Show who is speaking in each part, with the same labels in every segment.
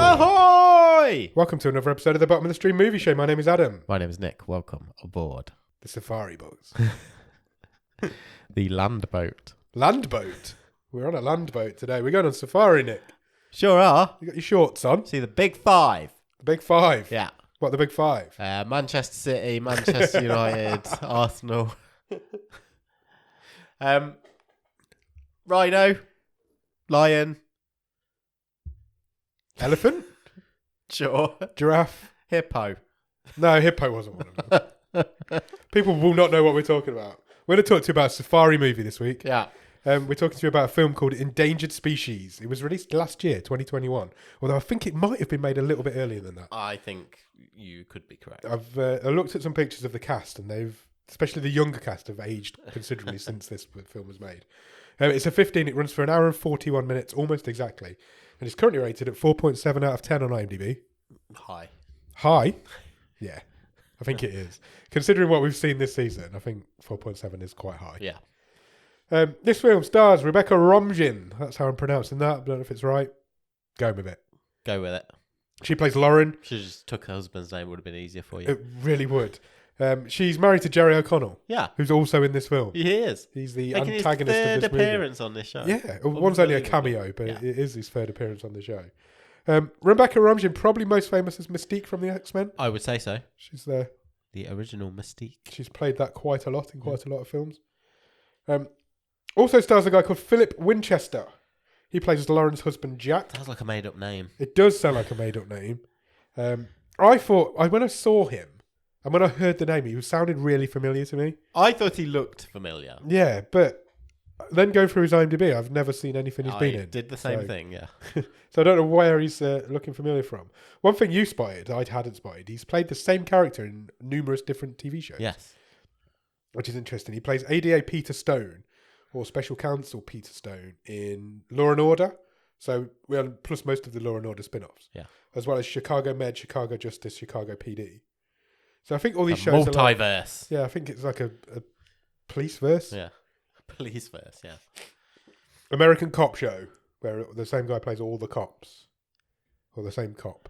Speaker 1: Ahoy!
Speaker 2: Welcome to another episode of the Bottom of the Stream Movie Show. My name is Adam.
Speaker 1: My name is Nick. Welcome aboard.
Speaker 2: The Safari Boats.
Speaker 1: The land boat.
Speaker 2: Land boat? We're on a land boat today. We're going on safari, Nick.
Speaker 1: Sure are.
Speaker 2: You got your shorts on?
Speaker 1: See the big five.
Speaker 2: The big five?
Speaker 1: Yeah.
Speaker 2: What, the big five?
Speaker 1: Manchester City, Manchester United, Arsenal. Rhino. Lion.
Speaker 2: Elephant?
Speaker 1: Sure.
Speaker 2: Giraffe?
Speaker 1: Hippo.
Speaker 2: No, hippo wasn't one of them. People will not know what we're talking about. We're going to talk to you about a safari movie this week.
Speaker 1: Yeah.
Speaker 2: We're talking to you about a film called Endangered Species. It was released last year, 2021. Although I think it might have been made a little bit earlier than that.
Speaker 1: I think you could be correct.
Speaker 2: I've looked at some pictures of the cast, and they've, especially the younger cast, have aged considerably since this film was made. It's a 15. It runs for an hour and 41 minutes, almost exactly. And it's currently rated at 4.7 out of 10 on IMDb.
Speaker 1: High.
Speaker 2: High? Yeah, I think it is. Considering what we've seen this season, I think 4.7 is quite high.
Speaker 1: Yeah.
Speaker 2: This film stars Rebecca Romjin. That's how I'm pronouncing that. I don't know if it's right. Go with it.
Speaker 1: Go with it.
Speaker 2: She plays Lauren.
Speaker 1: Should have just took her husband's name. Would have been easier for you.
Speaker 2: It really would. She's married to Jerry O'Connell.
Speaker 1: Yeah.
Speaker 2: Who's also in this film.
Speaker 1: He is.
Speaker 2: He's the
Speaker 1: Making
Speaker 2: antagonist
Speaker 1: his third
Speaker 2: of this
Speaker 1: appearance on this show.
Speaker 2: Yeah. One's only a cameo, but
Speaker 1: Yeah.
Speaker 2: it is his third appearance on the show. Rebecca Romjin, probably most famous as Mystique from the X-Men.
Speaker 1: I would say so.
Speaker 2: She's there.
Speaker 1: The original Mystique.
Speaker 2: She's played that quite a lot in quite a lot of films. Also stars a guy called Philip Winchester. He plays Lauren's husband, Jack.
Speaker 1: Sounds like a made-up name.
Speaker 2: It does sound like a made-up name. I thought, when I saw him, and when I heard the name, he sounded really familiar to me.
Speaker 1: I thought he looked familiar.
Speaker 2: Yeah, but then going through his IMDb, I've never seen anything he's been in.
Speaker 1: Did the same thing, yeah.
Speaker 2: So I don't know where he's looking familiar from. One thing you spotted, I hadn't spotted, he's played the same character in numerous different TV shows.
Speaker 1: Yes.
Speaker 2: Which is interesting. He plays ADA Peter Stone, or Special Counsel Peter Stone, in Law and Order. So, plus most of the Law and Order spin-offs.
Speaker 1: Yeah.
Speaker 2: As well as Chicago Med, Chicago Justice, Chicago PD. So I think all these shows
Speaker 1: multiverse.
Speaker 2: I think it's like a police verse.
Speaker 1: Yeah. Police verse, yeah.
Speaker 2: American Cop Show, where the same guy plays all the cops. Or the same cop.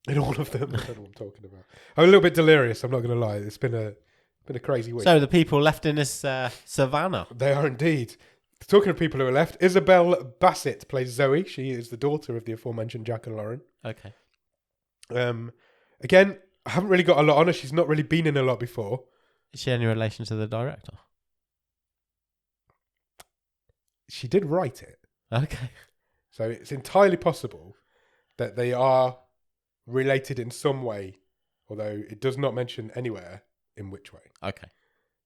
Speaker 2: In all of them. I don't know what I'm talking about. I'm a little bit delirious, I'm not going to lie. It's been a crazy week.
Speaker 1: So the people left in this savannah.
Speaker 2: They are indeed. Talking of people who are left, Isabel Bassett plays Zoe. She is the daughter of the aforementioned Jack and Lauren.
Speaker 1: Okay.
Speaker 2: Again, I haven't really got a lot on her. She's not really been in a lot before.
Speaker 1: Is she any relation to the director?
Speaker 2: She did write it.
Speaker 1: Okay.
Speaker 2: So it's entirely possible that they are related in some way, although it does not mention anywhere in which way.
Speaker 1: Okay.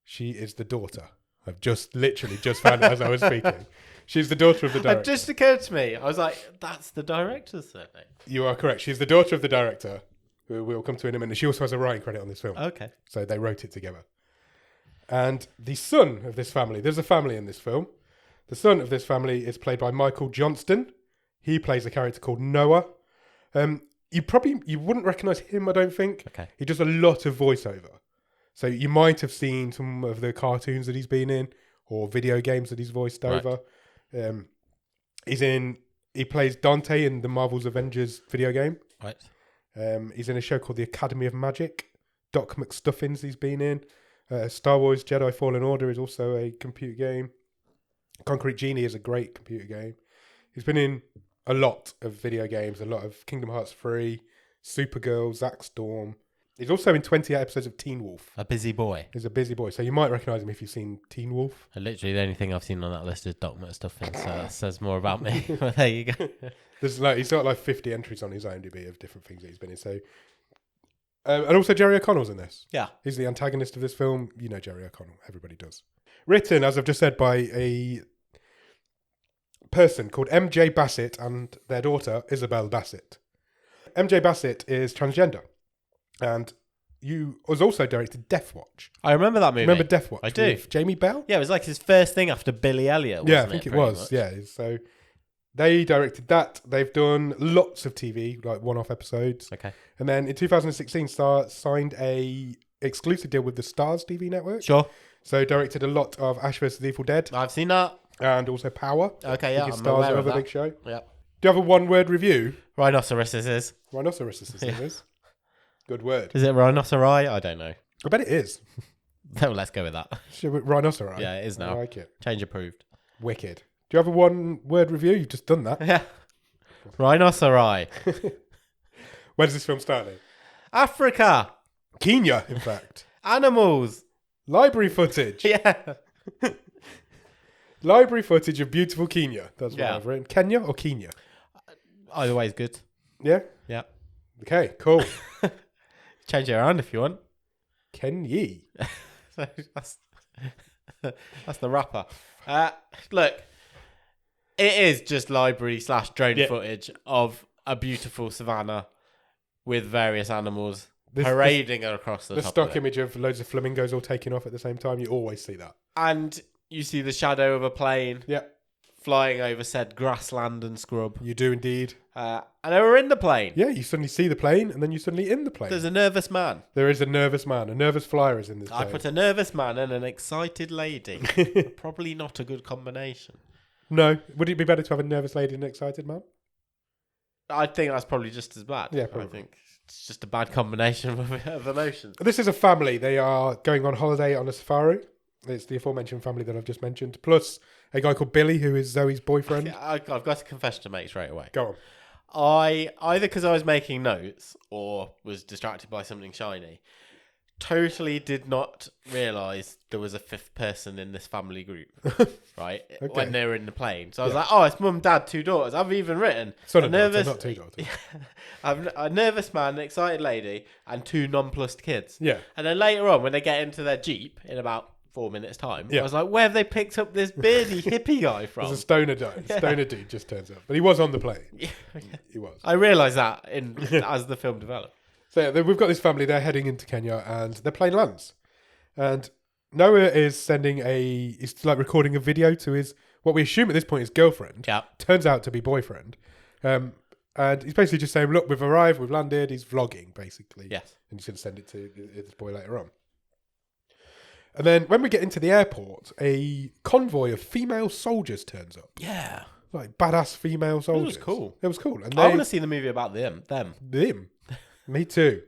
Speaker 2: She is the daughter. I've literally just found it as I was speaking. She's the daughter of the director.
Speaker 1: It just occurred to me. I was like, that's the director's surname.
Speaker 2: You are correct. She's the daughter of the director, who we'll come to in a minute. She also has a writing credit on this film.
Speaker 1: Okay.
Speaker 2: So they wrote it together. And the son of this family, there's a family in this film. The son of this family is played by Michael Johnston. He plays a character called Noah. You wouldn't recognise him, I don't think.
Speaker 1: Okay.
Speaker 2: He does a lot of voiceover. So you might have seen some of the cartoons that he's been in or video games that he's voiced over. He plays Dante in the Marvel's Avengers video game.
Speaker 1: Right.
Speaker 2: He's in a show called The Academy of Magic. Doc McStuffins he's been in. Star Wars Jedi Fallen Order is also a computer game. Concrete Genie is a great computer game. He's been in a lot of video games, a lot of Kingdom Hearts 3, Supergirl, Zack Storm. He's also in 28 episodes of Teen Wolf.
Speaker 1: A busy boy.
Speaker 2: He's a busy boy. So you might recognise him if you've seen Teen Wolf.
Speaker 1: Literally the only thing I've seen on that list is Doc McStuffins, so that says more about me. Well, there you go.
Speaker 2: He's got like 50 entries on his IMDb of different things that he's been in. So, and also Jerry O'Connell's in this.
Speaker 1: Yeah.
Speaker 2: He's the antagonist of this film. You know Jerry O'Connell. Everybody does. Written, as I've just said, by a person called MJ Bassett and their daughter, Isabel Bassett. MJ Bassett is transgender. And was also directed Death Watch.
Speaker 1: I remember that movie.
Speaker 2: Remember Death Watch?
Speaker 1: I do.
Speaker 2: With Jamie Bell?
Speaker 1: Yeah, it was like his first thing after Billy Elliot, wasn't it?
Speaker 2: Yeah, I think it was. Much? Yeah, so they directed that. They've done lots of TV, like one-off episodes.
Speaker 1: Okay.
Speaker 2: And then in 2016, signed a exclusive deal with the Stars TV network.
Speaker 1: Sure.
Speaker 2: So directed a lot of Ash vs. the Evil Dead.
Speaker 1: I've seen that.
Speaker 2: And also Power.
Speaker 1: Okay, yeah, I'm
Speaker 2: Stars
Speaker 1: aware of
Speaker 2: another
Speaker 1: that.
Speaker 2: big show.
Speaker 1: Yeah.
Speaker 2: Do you have a one-word review?
Speaker 1: Rhinoceroses.
Speaker 2: Rhinoceroses, it is. Good word.
Speaker 1: Is it rhinoceri? I don't know.
Speaker 2: I bet it is.
Speaker 1: No, let's go with that.
Speaker 2: Rhinoceri.
Speaker 1: Yeah, it is now.
Speaker 2: I like it.
Speaker 1: Change approved.
Speaker 2: Wicked. Do you have a one-word review? You've just done that.
Speaker 1: Yeah. Rhinoceri.
Speaker 2: Where does this film start in?
Speaker 1: Africa.
Speaker 2: Kenya, in fact.
Speaker 1: Animals.
Speaker 2: Library footage.
Speaker 1: Yeah.
Speaker 2: Library footage of beautiful Kenya. That's what
Speaker 1: Yeah.
Speaker 2: I've written. Kenya or Kenya?
Speaker 1: Either way is good.
Speaker 2: Yeah?
Speaker 1: Yeah.
Speaker 2: Okay, cool.
Speaker 1: Change it around if you want.
Speaker 2: Kenya.
Speaker 1: So that's the rapper. Look, it is just library/drone footage of a beautiful savannah with various animals parading across the top
Speaker 2: stock
Speaker 1: of it.
Speaker 2: image of loads of flamingos all taking off at the same time. You always see that.
Speaker 1: And you see the shadow of a plane flying over said grassland and scrub.
Speaker 2: You do indeed.
Speaker 1: And they were in the plane.
Speaker 2: Yeah, you suddenly see the plane and then you're suddenly in the plane.
Speaker 1: There's a nervous man.
Speaker 2: There is a nervous man. A nervous flyer is in this
Speaker 1: I
Speaker 2: plane.
Speaker 1: put a nervous man and an excited lady. Probably not a good combination.
Speaker 2: No. Would it be better to have a nervous lady and an excited man?
Speaker 1: I think that's probably just as bad.
Speaker 2: Yeah, probably.
Speaker 1: I think it's just a bad combination of emotions.
Speaker 2: This is a family. They are going on holiday on a safari. It's the aforementioned family that I've just mentioned. Plus a guy called Billy, who is Zoe's boyfriend.
Speaker 1: I've got a confession to make straight away.
Speaker 2: Go on.
Speaker 1: Either because I was making notes or was distracted by something shiny, totally did not realise there was a fifth person in this family group, right?
Speaker 2: Okay.
Speaker 1: When they were in the plane. So I was like, oh, it's mum, dad, 2 daughters. I've even written
Speaker 2: Son and daughter, not 2 daughters.
Speaker 1: I've a nervous man, an excited lady, and 2 nonplussed kids.
Speaker 2: Yeah.
Speaker 1: And then later on, when they get into their Jeep in about 4 minutes' time,
Speaker 2: Yeah.
Speaker 1: I was like, where have they picked up this beardy hippie guy from?
Speaker 2: There's a stoner dude. Stoner dude just turns up. But he was on the plane.
Speaker 1: Yeah.
Speaker 2: He was.
Speaker 1: I realised that as the film developed.
Speaker 2: So yeah, we've got this family. They're heading into Kenya and their plane lands. And Noah is sending he's like recording a video to his, what we assume at this point is girlfriend.
Speaker 1: Yeah.
Speaker 2: Turns out to be boyfriend. And he's basically just saying, look, we've arrived, we've landed. He's vlogging, basically.
Speaker 1: Yes.
Speaker 2: And he's going to send it to this boy later on. And then when we get into the airport, a convoy of female soldiers turns up.
Speaker 1: Yeah.
Speaker 2: Like badass female soldiers.
Speaker 1: It was cool.
Speaker 2: It was cool. And
Speaker 1: I want to see the movie about them.
Speaker 2: Them. Me too.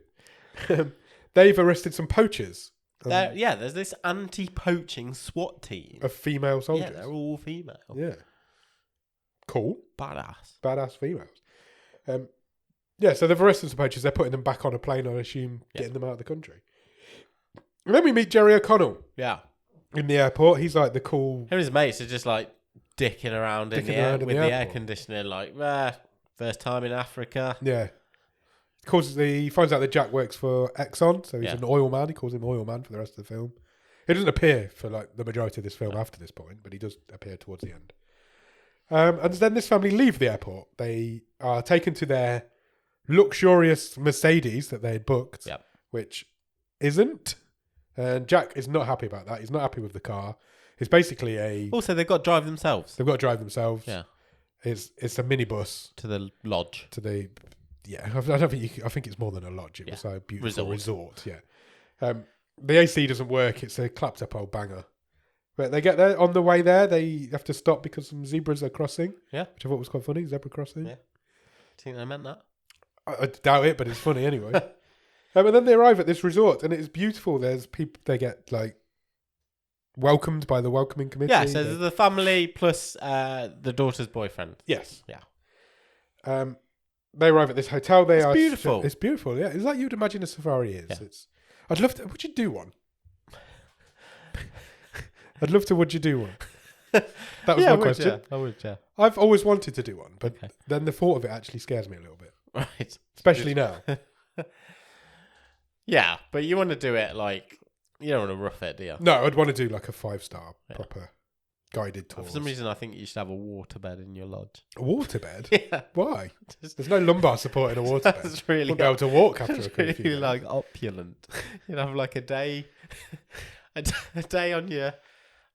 Speaker 2: They've arrested some poachers.
Speaker 1: There's this anti-poaching SWAT team.
Speaker 2: Of female soldiers.
Speaker 1: Yeah, they're all female.
Speaker 2: Yeah. Cool.
Speaker 1: Badass
Speaker 2: females. So they've arrested some poachers. They're putting them back on a plane, I assume, getting them out of the country. And then we meet Jerry O'Connell.
Speaker 1: Yeah.
Speaker 2: In the airport. He's like the cool...
Speaker 1: Him and his mates are just like dicking around in the air with the air conditioning, like, first time in Africa.
Speaker 2: Yeah. He finds out that Jack works for Exxon, so he's an oil man. He calls him oil man for the rest of the film. He doesn't appear for like the majority of this film after this point, but he does appear towards the end. And then this family leave the airport. They are taken to their luxurious Mercedes that they had booked, which isn't. And Jack is not happy about that. He's not happy with the car. It's basically
Speaker 1: Also, they've got to drive themselves.
Speaker 2: They've got to drive themselves.
Speaker 1: Yeah.
Speaker 2: It's a minibus.
Speaker 1: To the lodge.
Speaker 2: I don't think I think it's more than a lodge. It was a beautiful resort. Yeah. The AC doesn't work. It's a clapped up old banger. But they get there. On the way there, they have to stop because some zebras are crossing.
Speaker 1: Yeah.
Speaker 2: Which I thought was quite funny. Zebra crossing.
Speaker 1: Yeah. Do you think they meant that?
Speaker 2: I doubt it, but it's funny anyway. And then they arrive at this resort and it's beautiful. There's people, they get like welcomed by the welcoming committee.
Speaker 1: Yeah, so there's the family plus the daughter's boyfriend.
Speaker 2: Yes.
Speaker 1: Yeah.
Speaker 2: They arrive at this hotel. It's
Speaker 1: beautiful.
Speaker 2: It's beautiful, yeah. It's like you'd imagine a safari is. Yeah. I'd love to... Would you do one? I'd love to... Would you do one? That was my question.
Speaker 1: Yeah. I would, yeah.
Speaker 2: I've always wanted to do one, but then the thought of it actually scares me a little bit.
Speaker 1: Right.
Speaker 2: Especially now.
Speaker 1: Yeah, but you want to do it like... You don't want to rough it, do you?
Speaker 2: No, I'd want to do like a 5-star proper guided tour.
Speaker 1: For some reason, I think you should have a waterbed in your lodge.
Speaker 2: A waterbed?
Speaker 1: Yeah.
Speaker 2: Why? There's no lumbar support in a waterbed.
Speaker 1: That's really...
Speaker 2: Wouldn't be able to walk after a
Speaker 1: really
Speaker 2: few
Speaker 1: like opulent. You'd have like a day... a day on your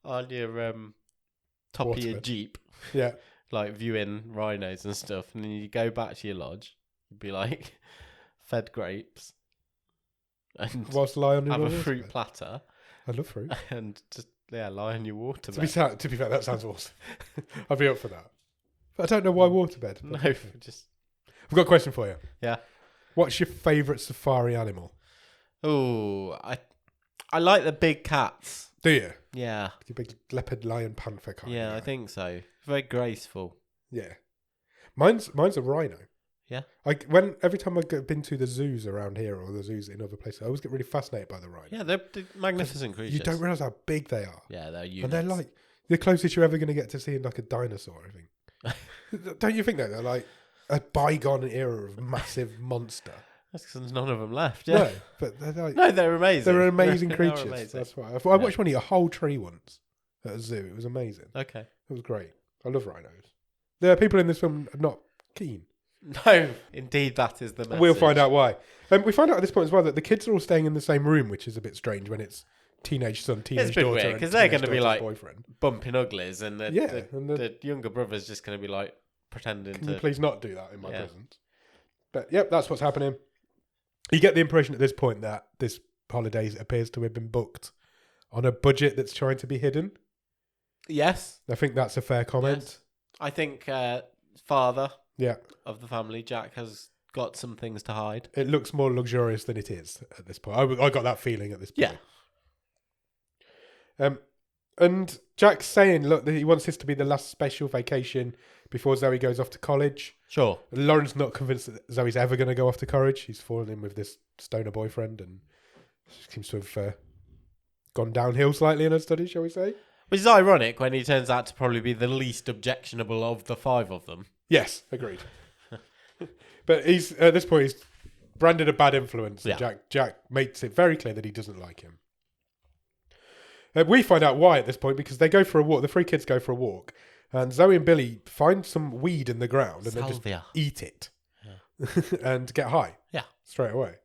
Speaker 1: top of your Jeep.
Speaker 2: Yeah.
Speaker 1: Like viewing rhinos and stuff. And then you go back to your lodge. You'd be like fed grapes. And
Speaker 2: whilst lie on your
Speaker 1: have a
Speaker 2: waterbed.
Speaker 1: fruit platter.
Speaker 2: I love fruit.
Speaker 1: And just lie on your water.
Speaker 2: To be fair, that sounds awesome. I'd be up for that. I don't know why waterbed.
Speaker 1: No, just
Speaker 2: I've got a question for you.
Speaker 1: yeah.
Speaker 2: What's your favourite safari animal?
Speaker 1: Oh, I like the big cats.
Speaker 2: Do you?
Speaker 1: Yeah.
Speaker 2: The big leopard, lion, panther kind.
Speaker 1: Yeah,
Speaker 2: of
Speaker 1: I
Speaker 2: guy.
Speaker 1: think so. Very graceful.
Speaker 2: Yeah. Mine's a rhino.
Speaker 1: Yeah.
Speaker 2: Every time I've been to the zoos around here or the zoos in other places, I always get really fascinated by the rhino.
Speaker 1: Yeah, they're magnificent creatures.
Speaker 2: You don't realise how big they are.
Speaker 1: Yeah, they're units.
Speaker 2: And they're like the closest you're ever going to get to seeing like a dinosaur, I think. Don't you think that? They're like a bygone era of massive monster.
Speaker 1: That's because there's none of them left. Yeah.
Speaker 2: No, but they're like...
Speaker 1: No, they're amazing.
Speaker 2: They're amazing
Speaker 1: They are
Speaker 2: creatures.
Speaker 1: amazing.
Speaker 2: That's why. I watched one eat a whole tree once at a zoo. It was amazing.
Speaker 1: Okay.
Speaker 2: It was great. I love rhinos. There are people in this film are not keen.
Speaker 1: No, indeed, that is the message.
Speaker 2: We'll find out why. We find out at this point as well that the kids are all staying in the same room, which is a bit strange when it's teenage son, teenage
Speaker 1: It's a bit
Speaker 2: daughter,
Speaker 1: weird
Speaker 2: and
Speaker 1: because they're going to be
Speaker 2: teenage
Speaker 1: like
Speaker 2: daughter's boyfriend.
Speaker 1: bumping uglies, and
Speaker 2: the
Speaker 1: the younger brother's just going to be like pretending
Speaker 2: Can
Speaker 1: to.
Speaker 2: you please not do that in my presence? But yep, that's what's happening. You get the impression at this point that this holiday appears to have been booked on a budget that's trying to be hidden.
Speaker 1: Yes,
Speaker 2: I think that's a fair comment.
Speaker 1: Yes. I think father
Speaker 2: Yeah,
Speaker 1: of the family, Jack, has got some things to hide.
Speaker 2: it looks more luxurious than it is at this point. I got that feeling at this point.
Speaker 1: Yeah.
Speaker 2: And Jack's saying, look, that he wants this to be the last special vacation before Zoe goes off to college.
Speaker 1: Sure.
Speaker 2: Lauren's not convinced that Zoe's ever going to go off to college. He's fallen in with this stoner boyfriend and seems to have gone downhill slightly in her studies, shall we say?
Speaker 1: Which is ironic when he turns out to probably be the least objectionable of the five of them.
Speaker 2: Yes, agreed. But he's at this point, he's branded a bad influence.
Speaker 1: Yeah.
Speaker 2: Jack makes it very clear that he doesn't like him. We find out why at this point because they go for a walk. The three kids go for a walk. And Zoe and Billy find some weed in the ground and then just
Speaker 1: Salvia.
Speaker 2: eat it and get high.
Speaker 1: Yeah.
Speaker 2: Straight away.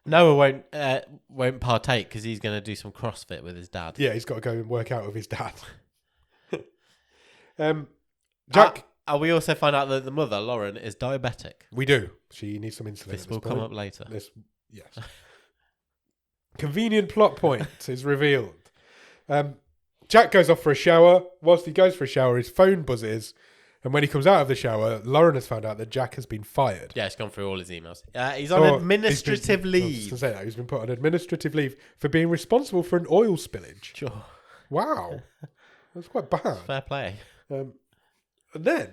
Speaker 1: Noah won't partake because he's going to do some CrossFit with his dad.
Speaker 2: Yeah, he's got to go and work out with his dad. Jack.
Speaker 1: We also find out that the mother, Lauren, is diabetic.
Speaker 2: We do. She needs some insulin.
Speaker 1: This will come up later.
Speaker 2: Yes. Convenient plot point is revealed. Jack goes off for a shower. Whilst he goes for a shower, his phone buzzes. And when he comes out of the shower, Lauren has found out that Jack has been fired.
Speaker 1: Yeah, he's gone through all his emails. He's on administrative leave.
Speaker 2: He's been put on administrative leave for being responsible for an oil spillage.
Speaker 1: Sure.
Speaker 2: Wow. That's quite bad.
Speaker 1: Fair play.
Speaker 2: And then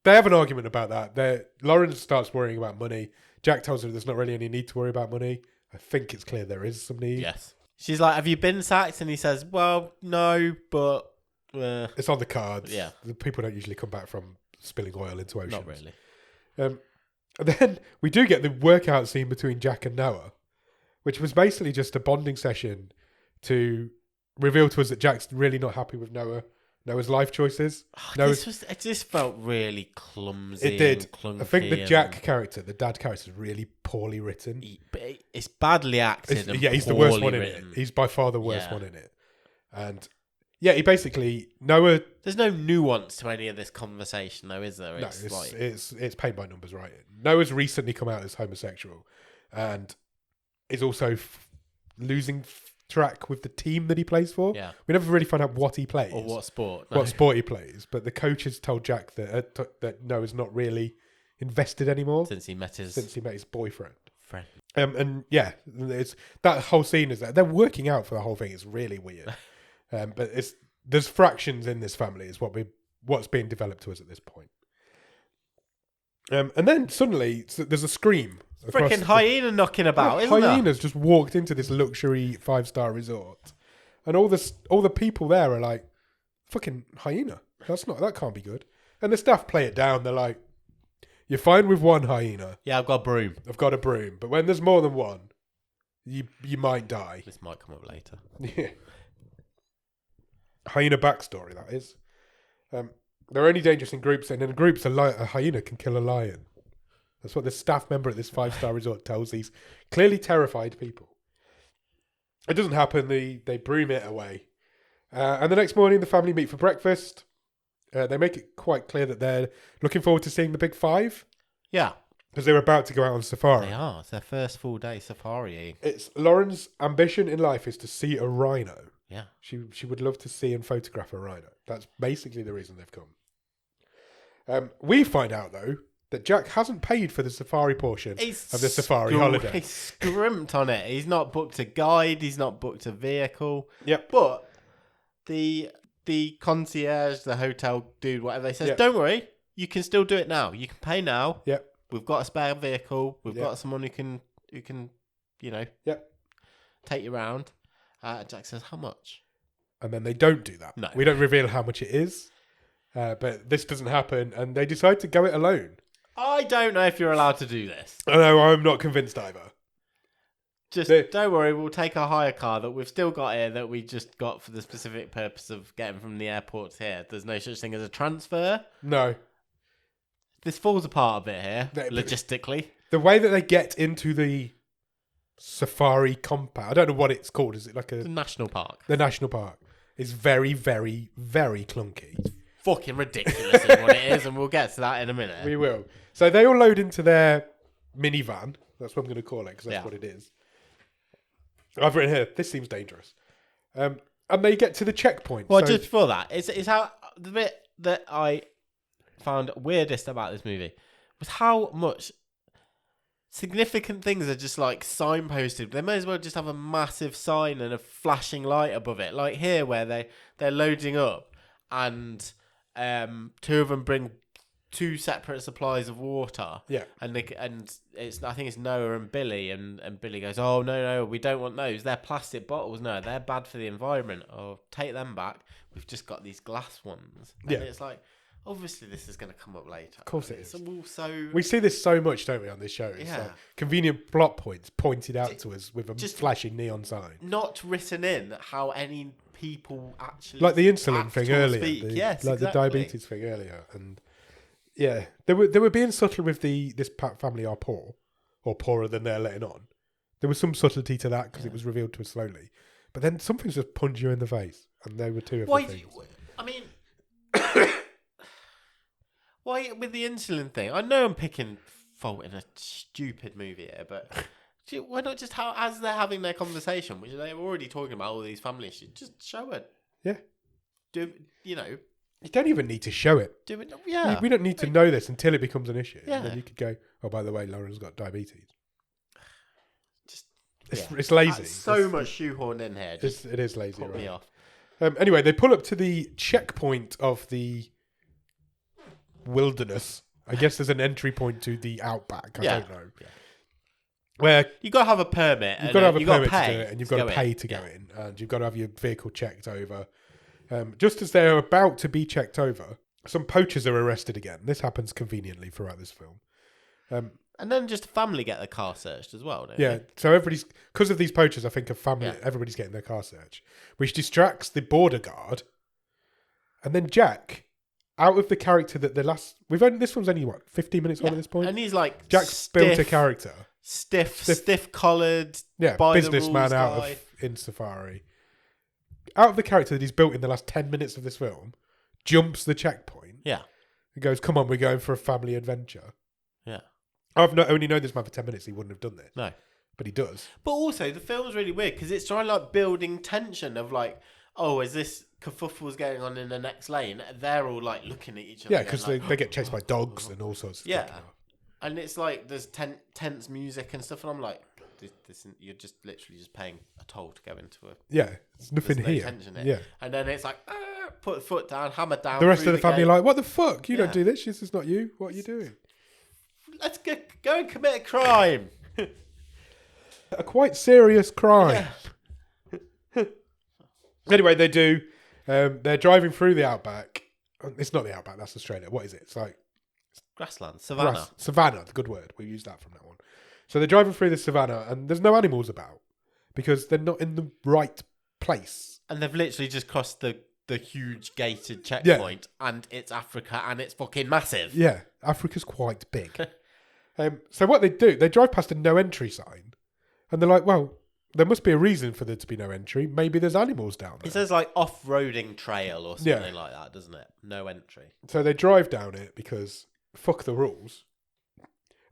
Speaker 2: they have an argument about that. Lauren starts worrying about money. Jack tells her there's not really any need to worry about money. I think it's clear there is some need.
Speaker 1: Yes. She's like, have you been sacked? And he says, well, no, but...
Speaker 2: it's on the cards.
Speaker 1: Yeah.
Speaker 2: The people don't usually come back from spilling oil into oceans.
Speaker 1: Not really.
Speaker 2: And then we do get the workout scene between Jack and Noah, which was basically just a bonding session to reveal to us that Jack's really not happy with Noah's life choices.
Speaker 1: It just felt really clumsy.
Speaker 2: It did.
Speaker 1: And
Speaker 2: I think the Jack character, the dad character, is really poorly written.
Speaker 1: It's badly acted.
Speaker 2: He's the worst one in it. He's by far the worst one in it. And yeah, he basically Noah.
Speaker 1: There's no nuance to any of this conversation, though, is there?
Speaker 2: It's paint by numbers, right? Noah's recently come out as homosexual, and is also losing track with the team that he plays for.
Speaker 1: Yeah,
Speaker 2: we never really find out what he plays
Speaker 1: or what sport.
Speaker 2: What sport he plays, but the coach has told Jack that Noah's not really invested anymore
Speaker 1: since he met his
Speaker 2: boyfriend.
Speaker 1: Friend.
Speaker 2: And yeah, it's that whole scene is that they're working out for the whole thing. It's really weird. But there's fractions in this family is what's being developed to us at this point. And then suddenly there's a scream.
Speaker 1: Freaking hyena knocking about, isn't there?
Speaker 2: Hyenas just walked into this luxury 5-star resort, and all the people there are like, "Fucking hyena! That can't be good." And the staff play it down. They're like, "You're fine with one hyena."
Speaker 1: Yeah, I've got a broom.
Speaker 2: I've got a broom, but when there's more than one, you might die.
Speaker 1: This might come up later.
Speaker 2: Yeah. Hyena backstory, that is. They're only dangerous in groups, and in groups, a hyena can kill a lion. That's what the staff member at this 5-star resort tells these clearly terrified people. It doesn't happen. They broom it away. And the next morning, the family meet for breakfast. They make it quite clear that they're looking forward to seeing the big five.
Speaker 1: Yeah.
Speaker 2: Because they're about to go out on safari.
Speaker 1: They are. It's their first full day safari.
Speaker 2: It's Lauren's ambition in life is to see a rhino.
Speaker 1: Yeah.
Speaker 2: She would love to see and photograph a rhino. That's basically the reason they've come. We find out, though, that Jack hasn't paid for the safari portion of the safari holiday.
Speaker 1: He's scrimped on it. He's not booked a guide. He's not booked a vehicle.
Speaker 2: Yep.
Speaker 1: But the concierge, the hotel dude, whatever, they says, don't worry, you can still do it now. You can pay now.
Speaker 2: Yep.
Speaker 1: We've got a spare vehicle. We've got someone who can, take you around. Jack says, how much?
Speaker 2: And then they don't do that.
Speaker 1: No.
Speaker 2: We don't reveal how much it is. But this doesn't happen, and they decide to go it alone.
Speaker 1: I don't know if you're allowed to do this.
Speaker 2: I know, I'm not convinced either.
Speaker 1: Don't worry, we'll take a hire car that we've still got here that we just got for the specific purpose of getting from the airport to here. There's no such thing as a transfer.
Speaker 2: No.
Speaker 1: This falls apart a bit here, logistically.
Speaker 2: The way that they get into the safari compound, I don't know what it's called. Is it like
Speaker 1: The national park.
Speaker 2: The national park is very, very, very clunky.
Speaker 1: Fucking ridiculous is what it is, and we'll get to that in a minute.
Speaker 2: We will. So they all load into their minivan. That's what I'm going to call it, because that's what it is. I've written here, this seems dangerous. And they get to the checkpoint.
Speaker 1: Well, just before that, it's how the bit that I found weirdest about this movie was how much significant things are just like signposted. They may as well just have a massive sign and a flashing light above it. Like here, where they're loading up, and two of them bring two separate supplies of water.
Speaker 2: Yeah.
Speaker 1: And it's I think it's Noah and Billy, and Billy goes, oh no, we don't want those. They're plastic bottles. No, they're bad for the environment. Oh, take them back. We've just got these glass ones. And it's like, obviously this is going to come up later.
Speaker 2: Of course it is.
Speaker 1: So
Speaker 2: we see this so much, don't we, on this show? It's like convenient plot points pointed out to us with a flashing neon sign.
Speaker 1: Not written in how any people actually...
Speaker 2: Like the insulin thing earlier.
Speaker 1: Yes,
Speaker 2: like the diabetes thing earlier. And yeah, they were being subtle with this family are poor, or poorer than they're letting on. There was some subtlety to that because it was revealed to us slowly. But then some things just punch you in the face. And they were two of the things.
Speaker 1: I mean... Why with the insulin thing? I know I'm picking fault in a stupid movie here, but why not just as they're having their conversation, which they're already talking about all these family issues, just show it.
Speaker 2: Yeah.
Speaker 1: You
Speaker 2: don't even need to show it.
Speaker 1: Yeah.
Speaker 2: We don't need to know this until it becomes an issue.
Speaker 1: Yeah.
Speaker 2: And then you could go, oh, by the way, Lauren's got diabetes. It's lazy.
Speaker 1: That's so much shoehorned in here.
Speaker 2: It is lazy.
Speaker 1: Put me off.
Speaker 2: Anyway, they pull up to the checkpoint of the wilderness. I guess there's an entry point to the outback. I don't know. Yeah.
Speaker 1: Where you've got to have a permit.
Speaker 2: You've got to have a permit to do it, and you've got to pay to go in, and you've got to have your vehicle checked over. Just as they're about to be checked over, some poachers are arrested again. This happens conveniently throughout this film.
Speaker 1: And then just a family get their car searched as well, don't
Speaker 2: they? So everybody's, because of these poachers, I think everybody's getting their car searched, which distracts the border guard. And then Jack, out of the character that this one's only 15 minutes on at this point?
Speaker 1: And he's like,
Speaker 2: Jack's built a character.
Speaker 1: Stiff collared,
Speaker 2: businessman in Safari. Out of the character that he's built in the last 10 minutes of this film, jumps the checkpoint.
Speaker 1: Yeah.
Speaker 2: And goes, come on, we're going for a family adventure.
Speaker 1: Yeah.
Speaker 2: I've not only known this man for 10 minutes, he wouldn't have done this.
Speaker 1: No.
Speaker 2: But he does.
Speaker 1: But also, the film's really weird because it's trying like building tension of like, oh, is this kerfuffle's going on in the next lane? They're all like looking at each other.
Speaker 2: Yeah, because they get chased by dogs and all sorts of stuff.
Speaker 1: Yeah. And it's like there's tense music and stuff, and I'm like, you're just literally just paying a toll to go into a...
Speaker 2: Yeah, there's nothing here.
Speaker 1: Tension here.
Speaker 2: Yeah.
Speaker 1: And then it's like, put the foot down, hammer down.
Speaker 2: The rest of the family are
Speaker 1: gate.
Speaker 2: like, what the fuck? You don't do this. This is not you. What are you doing?
Speaker 1: Let's go and commit a crime.
Speaker 2: A quite serious crime. Yeah. Anyway, they do. They're driving through the outback. It's not the outback, that's Australia. What is it? It's like...
Speaker 1: Grassland. Savannah.
Speaker 2: Savannah, the good word. We use that from that one. So they're driving through the savannah and there's no animals about because they're not in the right place.
Speaker 1: And they've literally just crossed the huge gated checkpoint and it's Africa and it's fucking massive.
Speaker 2: Yeah, Africa's quite big. So what they do, they drive past a no entry sign and they're like, well, there must be a reason for there to be no entry. Maybe there's animals down there.
Speaker 1: It says like off-roading trail or something like that, doesn't it? No entry.
Speaker 2: So they drive down it because fuck the rules.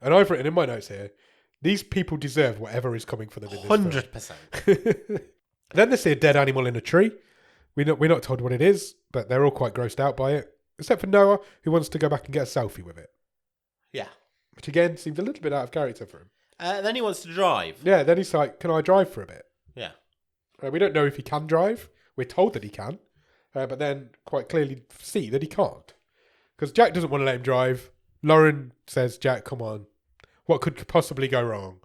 Speaker 2: And I've written in my notes here, these people deserve whatever is coming for them in this
Speaker 1: 100%.
Speaker 2: Then they see a dead animal in a tree. We're not told what it is, but they're all quite grossed out by it. except for Noah, who wants to go back and get a selfie with it.
Speaker 1: Yeah.
Speaker 2: Which again seems a little bit out of character for him.
Speaker 1: Then he wants to drive.
Speaker 2: Yeah, then he's like, can I drive for a bit?
Speaker 1: Yeah.
Speaker 2: We don't know if he can drive. We're told that he can. But then quite clearly see that he can't. Because Jack doesn't want to let him drive. Lauren says, Jack, come on. What could possibly go wrong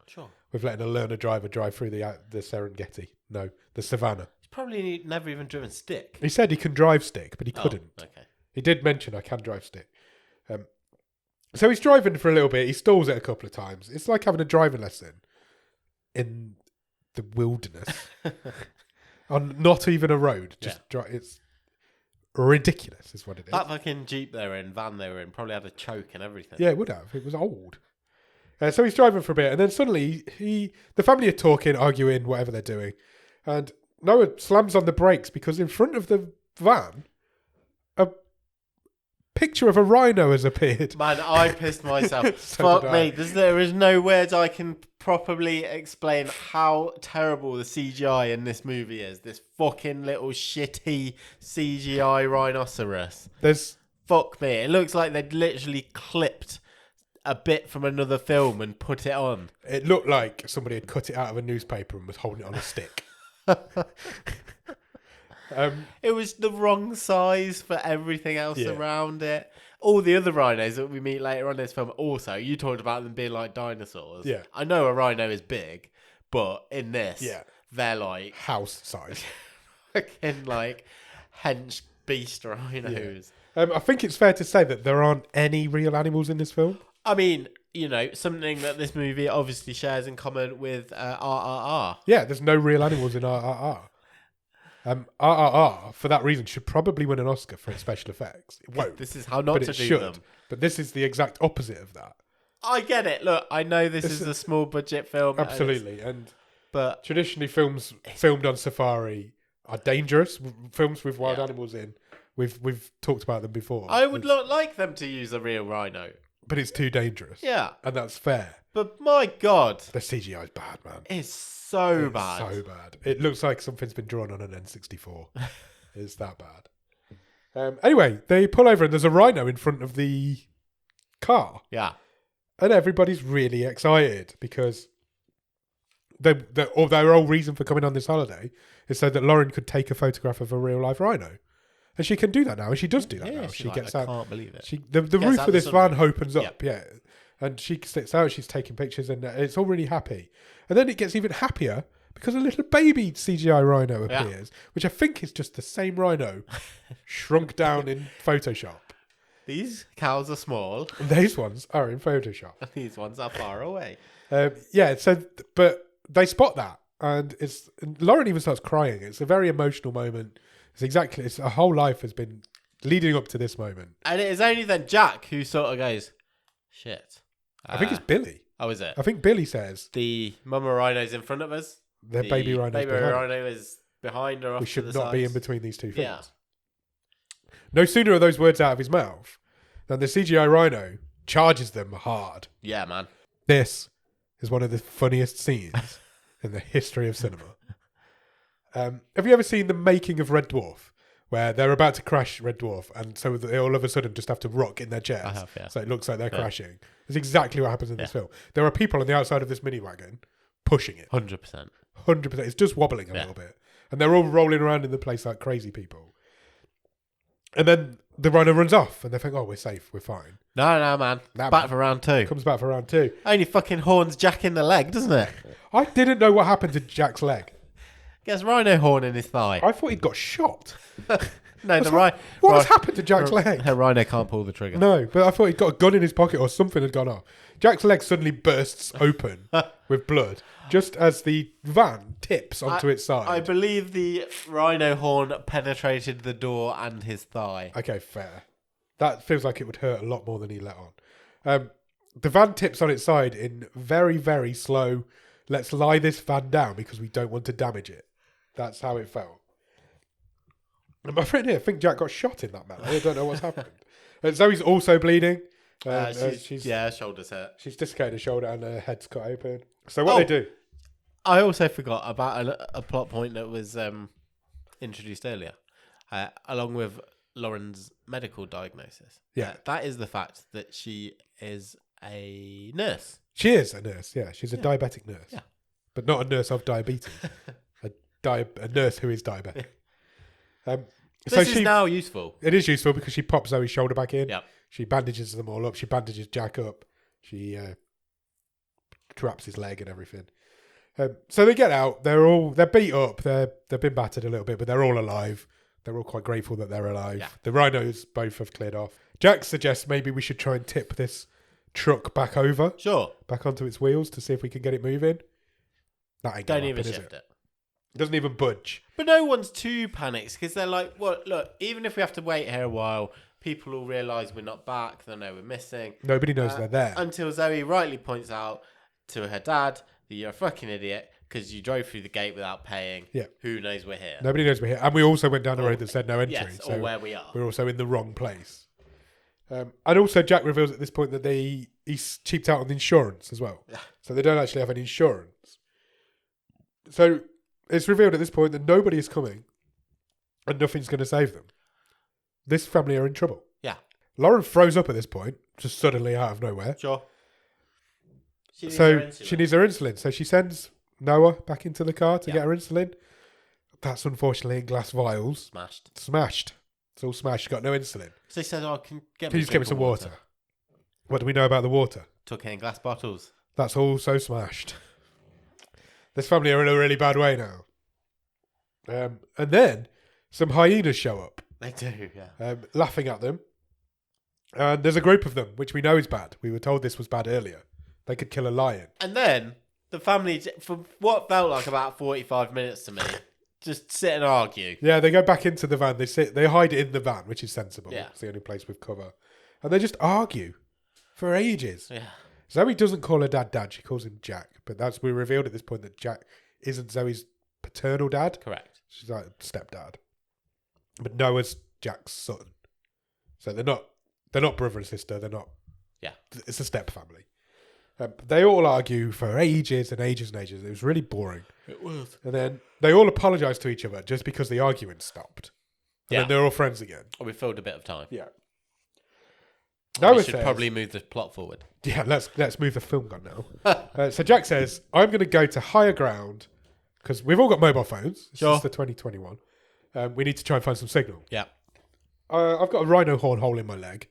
Speaker 2: with letting a learner driver drive through the Serengeti? No, the savannah.
Speaker 1: He's probably never even driven stick.
Speaker 2: He said he can drive stick, but he couldn't.
Speaker 1: Okay.
Speaker 2: He did mention I can drive stick. So he's driving for a little bit. He stalls it a couple of times. It's like having a driving lesson in the wilderness. On not even a road. Just it's ridiculous is what it is.
Speaker 1: That fucking Jeep van they were in probably had a choke and everything.
Speaker 2: Yeah, it would have. It was old. So he's driving for a bit, and then suddenly the family are talking, arguing, whatever they're doing, and Noah slams on the brakes because in front of the van, a picture of a rhino has appeared.
Speaker 1: Man, I pissed myself.
Speaker 2: So
Speaker 1: Fuck me. There is no words I can properly explain how terrible the CGI in this movie is. This fucking little shitty CGI rhinoceros. Fuck me. It looks like they'd literally clipped a bit from another film and put it on.
Speaker 2: It looked like somebody had cut it out of a newspaper and was holding it on a stick.
Speaker 1: It was the wrong size for everything else around it. All the other rhinos that we meet later on in this film also, you talked about them being like dinosaurs.
Speaker 2: Yeah.
Speaker 1: I know a rhino is big, but in this, they're like...
Speaker 2: house size.
Speaker 1: Fucking like hench beast rhinos.
Speaker 2: Yeah. I think it's fair to say that there aren't any real animals in this film.
Speaker 1: I mean, you know, something that this movie obviously shares in common with RRR.
Speaker 2: Yeah, there's no real animals in RRR. RRR, for that reason, should probably win an Oscar for its special effects. It won't.
Speaker 1: This is how not to do them.
Speaker 2: But this is the exact opposite of that.
Speaker 1: I get it. Look, I know this is a small budget film.
Speaker 2: Absolutely. But traditionally, films
Speaker 1: filmed
Speaker 2: filmed on safari are dangerous. Films with wild animals in. We've talked about them before.
Speaker 1: I would like them to use a real rhino.
Speaker 2: But it's too dangerous.
Speaker 1: Yeah.
Speaker 2: And that's fair.
Speaker 1: But my God.
Speaker 2: The CGI is bad, man.
Speaker 1: It's so bad.
Speaker 2: So bad. It looks like something's been drawn on an N64. It's that bad. Anyway, they pull over and there's a rhino in front of the car.
Speaker 1: Yeah.
Speaker 2: And everybody's really excited because their whole reason for coming on this holiday is so that Lauren could take a photograph of a real life rhino. And she can do that now, and she does do that now. She gets out.
Speaker 1: I can't believe it.
Speaker 2: The roof of this van opens up, and she sits out. She's taking pictures, and it's all really happy. And then it gets even happier because a little baby CGI rhino appears, which I think is just the same rhino shrunk down in Photoshop.
Speaker 1: These cows are small.
Speaker 2: And these ones are in Photoshop.
Speaker 1: These ones are far away.
Speaker 2: But they spot that, and Lauren even starts crying. It's a very emotional moment. It's her whole life has been leading up to this moment.
Speaker 1: And it is only then Jack who sort of goes, shit.
Speaker 2: I think it's Billy.
Speaker 1: Oh, is it?
Speaker 2: I think Billy says
Speaker 1: the mama rhino's in front of us.
Speaker 2: The baby rhino
Speaker 1: is behind her.
Speaker 2: We should not be in between these two things.
Speaker 1: Yeah.
Speaker 2: No sooner are those words out of his mouth than the CGI rhino charges them hard.
Speaker 1: Yeah, man.
Speaker 2: This is one of the funniest scenes in the history of cinema. Have you ever seen the making of Red Dwarf, where they're about to crash Red Dwarf, and so they all of a sudden just have to rock in their chairs?
Speaker 1: I have, yeah.
Speaker 2: So it looks like they're crashing. That's exactly what happens in this film. There are people on the outside of this mini wagon pushing it.
Speaker 1: 100%.
Speaker 2: 100%. It's just wobbling a little bit, and they're all rolling around in the place like crazy people. And then the rhino runs off, and they think, "Oh, we're safe, we're fine."
Speaker 1: No, man. Back for round two.
Speaker 2: Comes back for round two.
Speaker 1: Only fucking horns Jack in the leg, doesn't it?
Speaker 2: I didn't know what happened to Jack's leg.
Speaker 1: Gets rhino horn in his thigh.
Speaker 2: I thought he'd got shot.
Speaker 1: No,
Speaker 2: what has happened to Jack's leg?
Speaker 1: Her rhino can't pull the trigger.
Speaker 2: No, but I thought he'd got a gun in his pocket or something had gone off. Jack's leg suddenly bursts open with blood, just as the van tips onto its side.
Speaker 1: I believe the rhino horn penetrated the door and his thigh.
Speaker 2: Okay, fair. That feels like it would hurt a lot more than he let on. The van tips on its side in very, very slow, let's lie this van down because we don't want to damage it. That's how it felt. And my friend here, I think Jack got shot in that manner. I don't know what's happened. And Zoe's also bleeding.
Speaker 1: Shoulders hurt.
Speaker 2: She's dislocated her shoulder and her head's cut open. So what they do?
Speaker 1: I also forgot about a plot point that was introduced earlier. Along with Lauren's medical diagnosis.
Speaker 2: Yeah.
Speaker 1: That is the fact that she is a nurse.
Speaker 2: She is a nurse, yeah. She's a diabetic nurse.
Speaker 1: Yeah.
Speaker 2: But not a nurse of diabetes. a nurse who is diabetic.
Speaker 1: This is now useful.
Speaker 2: It is useful because she pops Zoe's shoulder back in.
Speaker 1: Yeah.
Speaker 2: She bandages them all up. She bandages Jack up. She traps his leg and everything. So they get out. They're beat up. They've been battered a little bit, but they're all alive. They're all quite grateful that they're alive.
Speaker 1: Yeah.
Speaker 2: The rhinos both have cleared off. Jack suggests maybe we should try and tip this truck back over.
Speaker 1: Sure.
Speaker 2: Back onto its wheels to see if we can get it moving. That ain't
Speaker 1: Don't even shift it.
Speaker 2: Doesn't even budge.
Speaker 1: But no one's too panicked because they're like, well, look, even if we have to wait here a while, people will realise we're not back. They'll know we're missing.
Speaker 2: Nobody knows they're there.
Speaker 1: Until Zoe rightly points out to her dad that you're a fucking idiot because you drove through the gate without paying.
Speaker 2: Yeah.
Speaker 1: Who knows we're here?
Speaker 2: Nobody knows we're here. And we also went down the road that said no entry.
Speaker 1: Yes,
Speaker 2: so
Speaker 1: or where we are.
Speaker 2: we're also in the wrong place. And also Jack reveals at this point that he's cheaped out on the insurance as well.
Speaker 1: Yeah.
Speaker 2: So they don't actually have any insurance. So it's revealed at this point that nobody is coming and nothing's going to save them. This family are in trouble.
Speaker 1: Yeah.
Speaker 2: Lauren froze up at this point, just suddenly out of nowhere.
Speaker 1: Sure. She needs
Speaker 2: her insulin. So she sends Noah back into the car to get her insulin. That's unfortunately in glass vials. Smashed. It's all smashed. She's got no insulin.
Speaker 1: So they said, can you
Speaker 2: just get me some water? What do we know about the water?
Speaker 1: Took it in glass bottles.
Speaker 2: That's also smashed. This family are in a really bad way now. And then some hyenas show up.
Speaker 1: They do, yeah.
Speaker 2: Laughing at them. And there's a group of them, which we know is bad. We were told this was bad earlier. They could kill a lion.
Speaker 1: And then the family, for what felt like about 45 minutes to me, just sit and argue.
Speaker 2: Yeah, they go back into the van. They hide in the van, which is sensible.
Speaker 1: Yeah.
Speaker 2: It's the only place with cover. And they just argue for ages.
Speaker 1: Yeah.
Speaker 2: Zoe doesn't call her dad. She calls him Jack. But we revealed at this point that Jack isn't Zoe's paternal dad.
Speaker 1: Correct.
Speaker 2: She's like stepdad. But Noah's Jack's son. So they're not brother and sister. They're not.
Speaker 1: Yeah.
Speaker 2: It's a step family. They all argue for ages and ages and ages. It was really boring.
Speaker 1: It was.
Speaker 2: And then they all apologise to each other just because the arguing stopped. And then they're all friends again.
Speaker 1: Oh, we filled a bit of time.
Speaker 2: Yeah.
Speaker 1: Noah we should probably move the plot forward.
Speaker 2: Yeah, let's move the film gun now. So Jack says, I'm going to go to higher ground because we've all got mobile phones. This is the 2021. We need to try and find some signal.
Speaker 1: Yeah.
Speaker 2: I've got a rhino horn hole in my leg,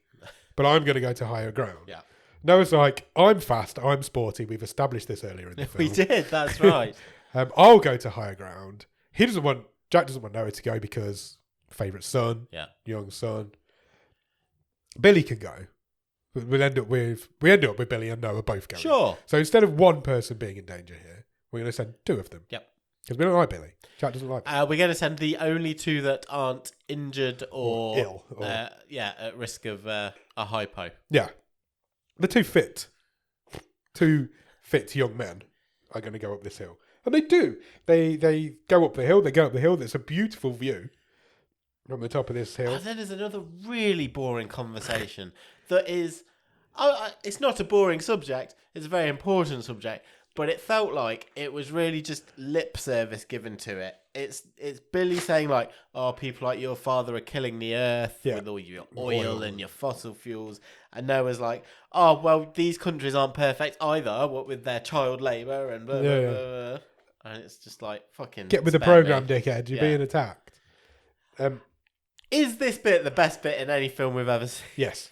Speaker 2: but I'm going to go to higher ground.
Speaker 1: Yeah.
Speaker 2: Noah's like, I'm fast, I'm sporty. We've established this earlier in the film.
Speaker 1: We did, that's right.
Speaker 2: I'll go to higher ground. Jack doesn't want Noah to go because favourite son, young son. Billy can go. We end up with Billy and Noah both going.
Speaker 1: Sure.
Speaker 2: So instead of one person being in danger here, we're going to send two of them.
Speaker 1: Yep.
Speaker 2: Because we don't like Billy. Jack doesn't like Billy.
Speaker 1: We're going to send the only two that aren't injured or
Speaker 2: ill.
Speaker 1: At risk of a hypo.
Speaker 2: Yeah. The two fit young men are going to go up this hill. And they do. They go up the hill. They go up the hill. There's a beautiful view from the top of this hill.
Speaker 1: And then there's another really boring conversation that is... it's not a boring subject. It's a very important subject. But it felt like it was really just lip service given to it. It's Billy saying like, oh, people like your father are killing the earth with all your oil and your fossil fuels. And Noah's like, oh, well, these countries aren't perfect either, what with their child labour and blah, blah, blah. And it's just like, fucking...
Speaker 2: Get with the programme, dickhead. You're being attacked.
Speaker 1: Is this bit the best bit in any film we've ever seen?
Speaker 2: Yes.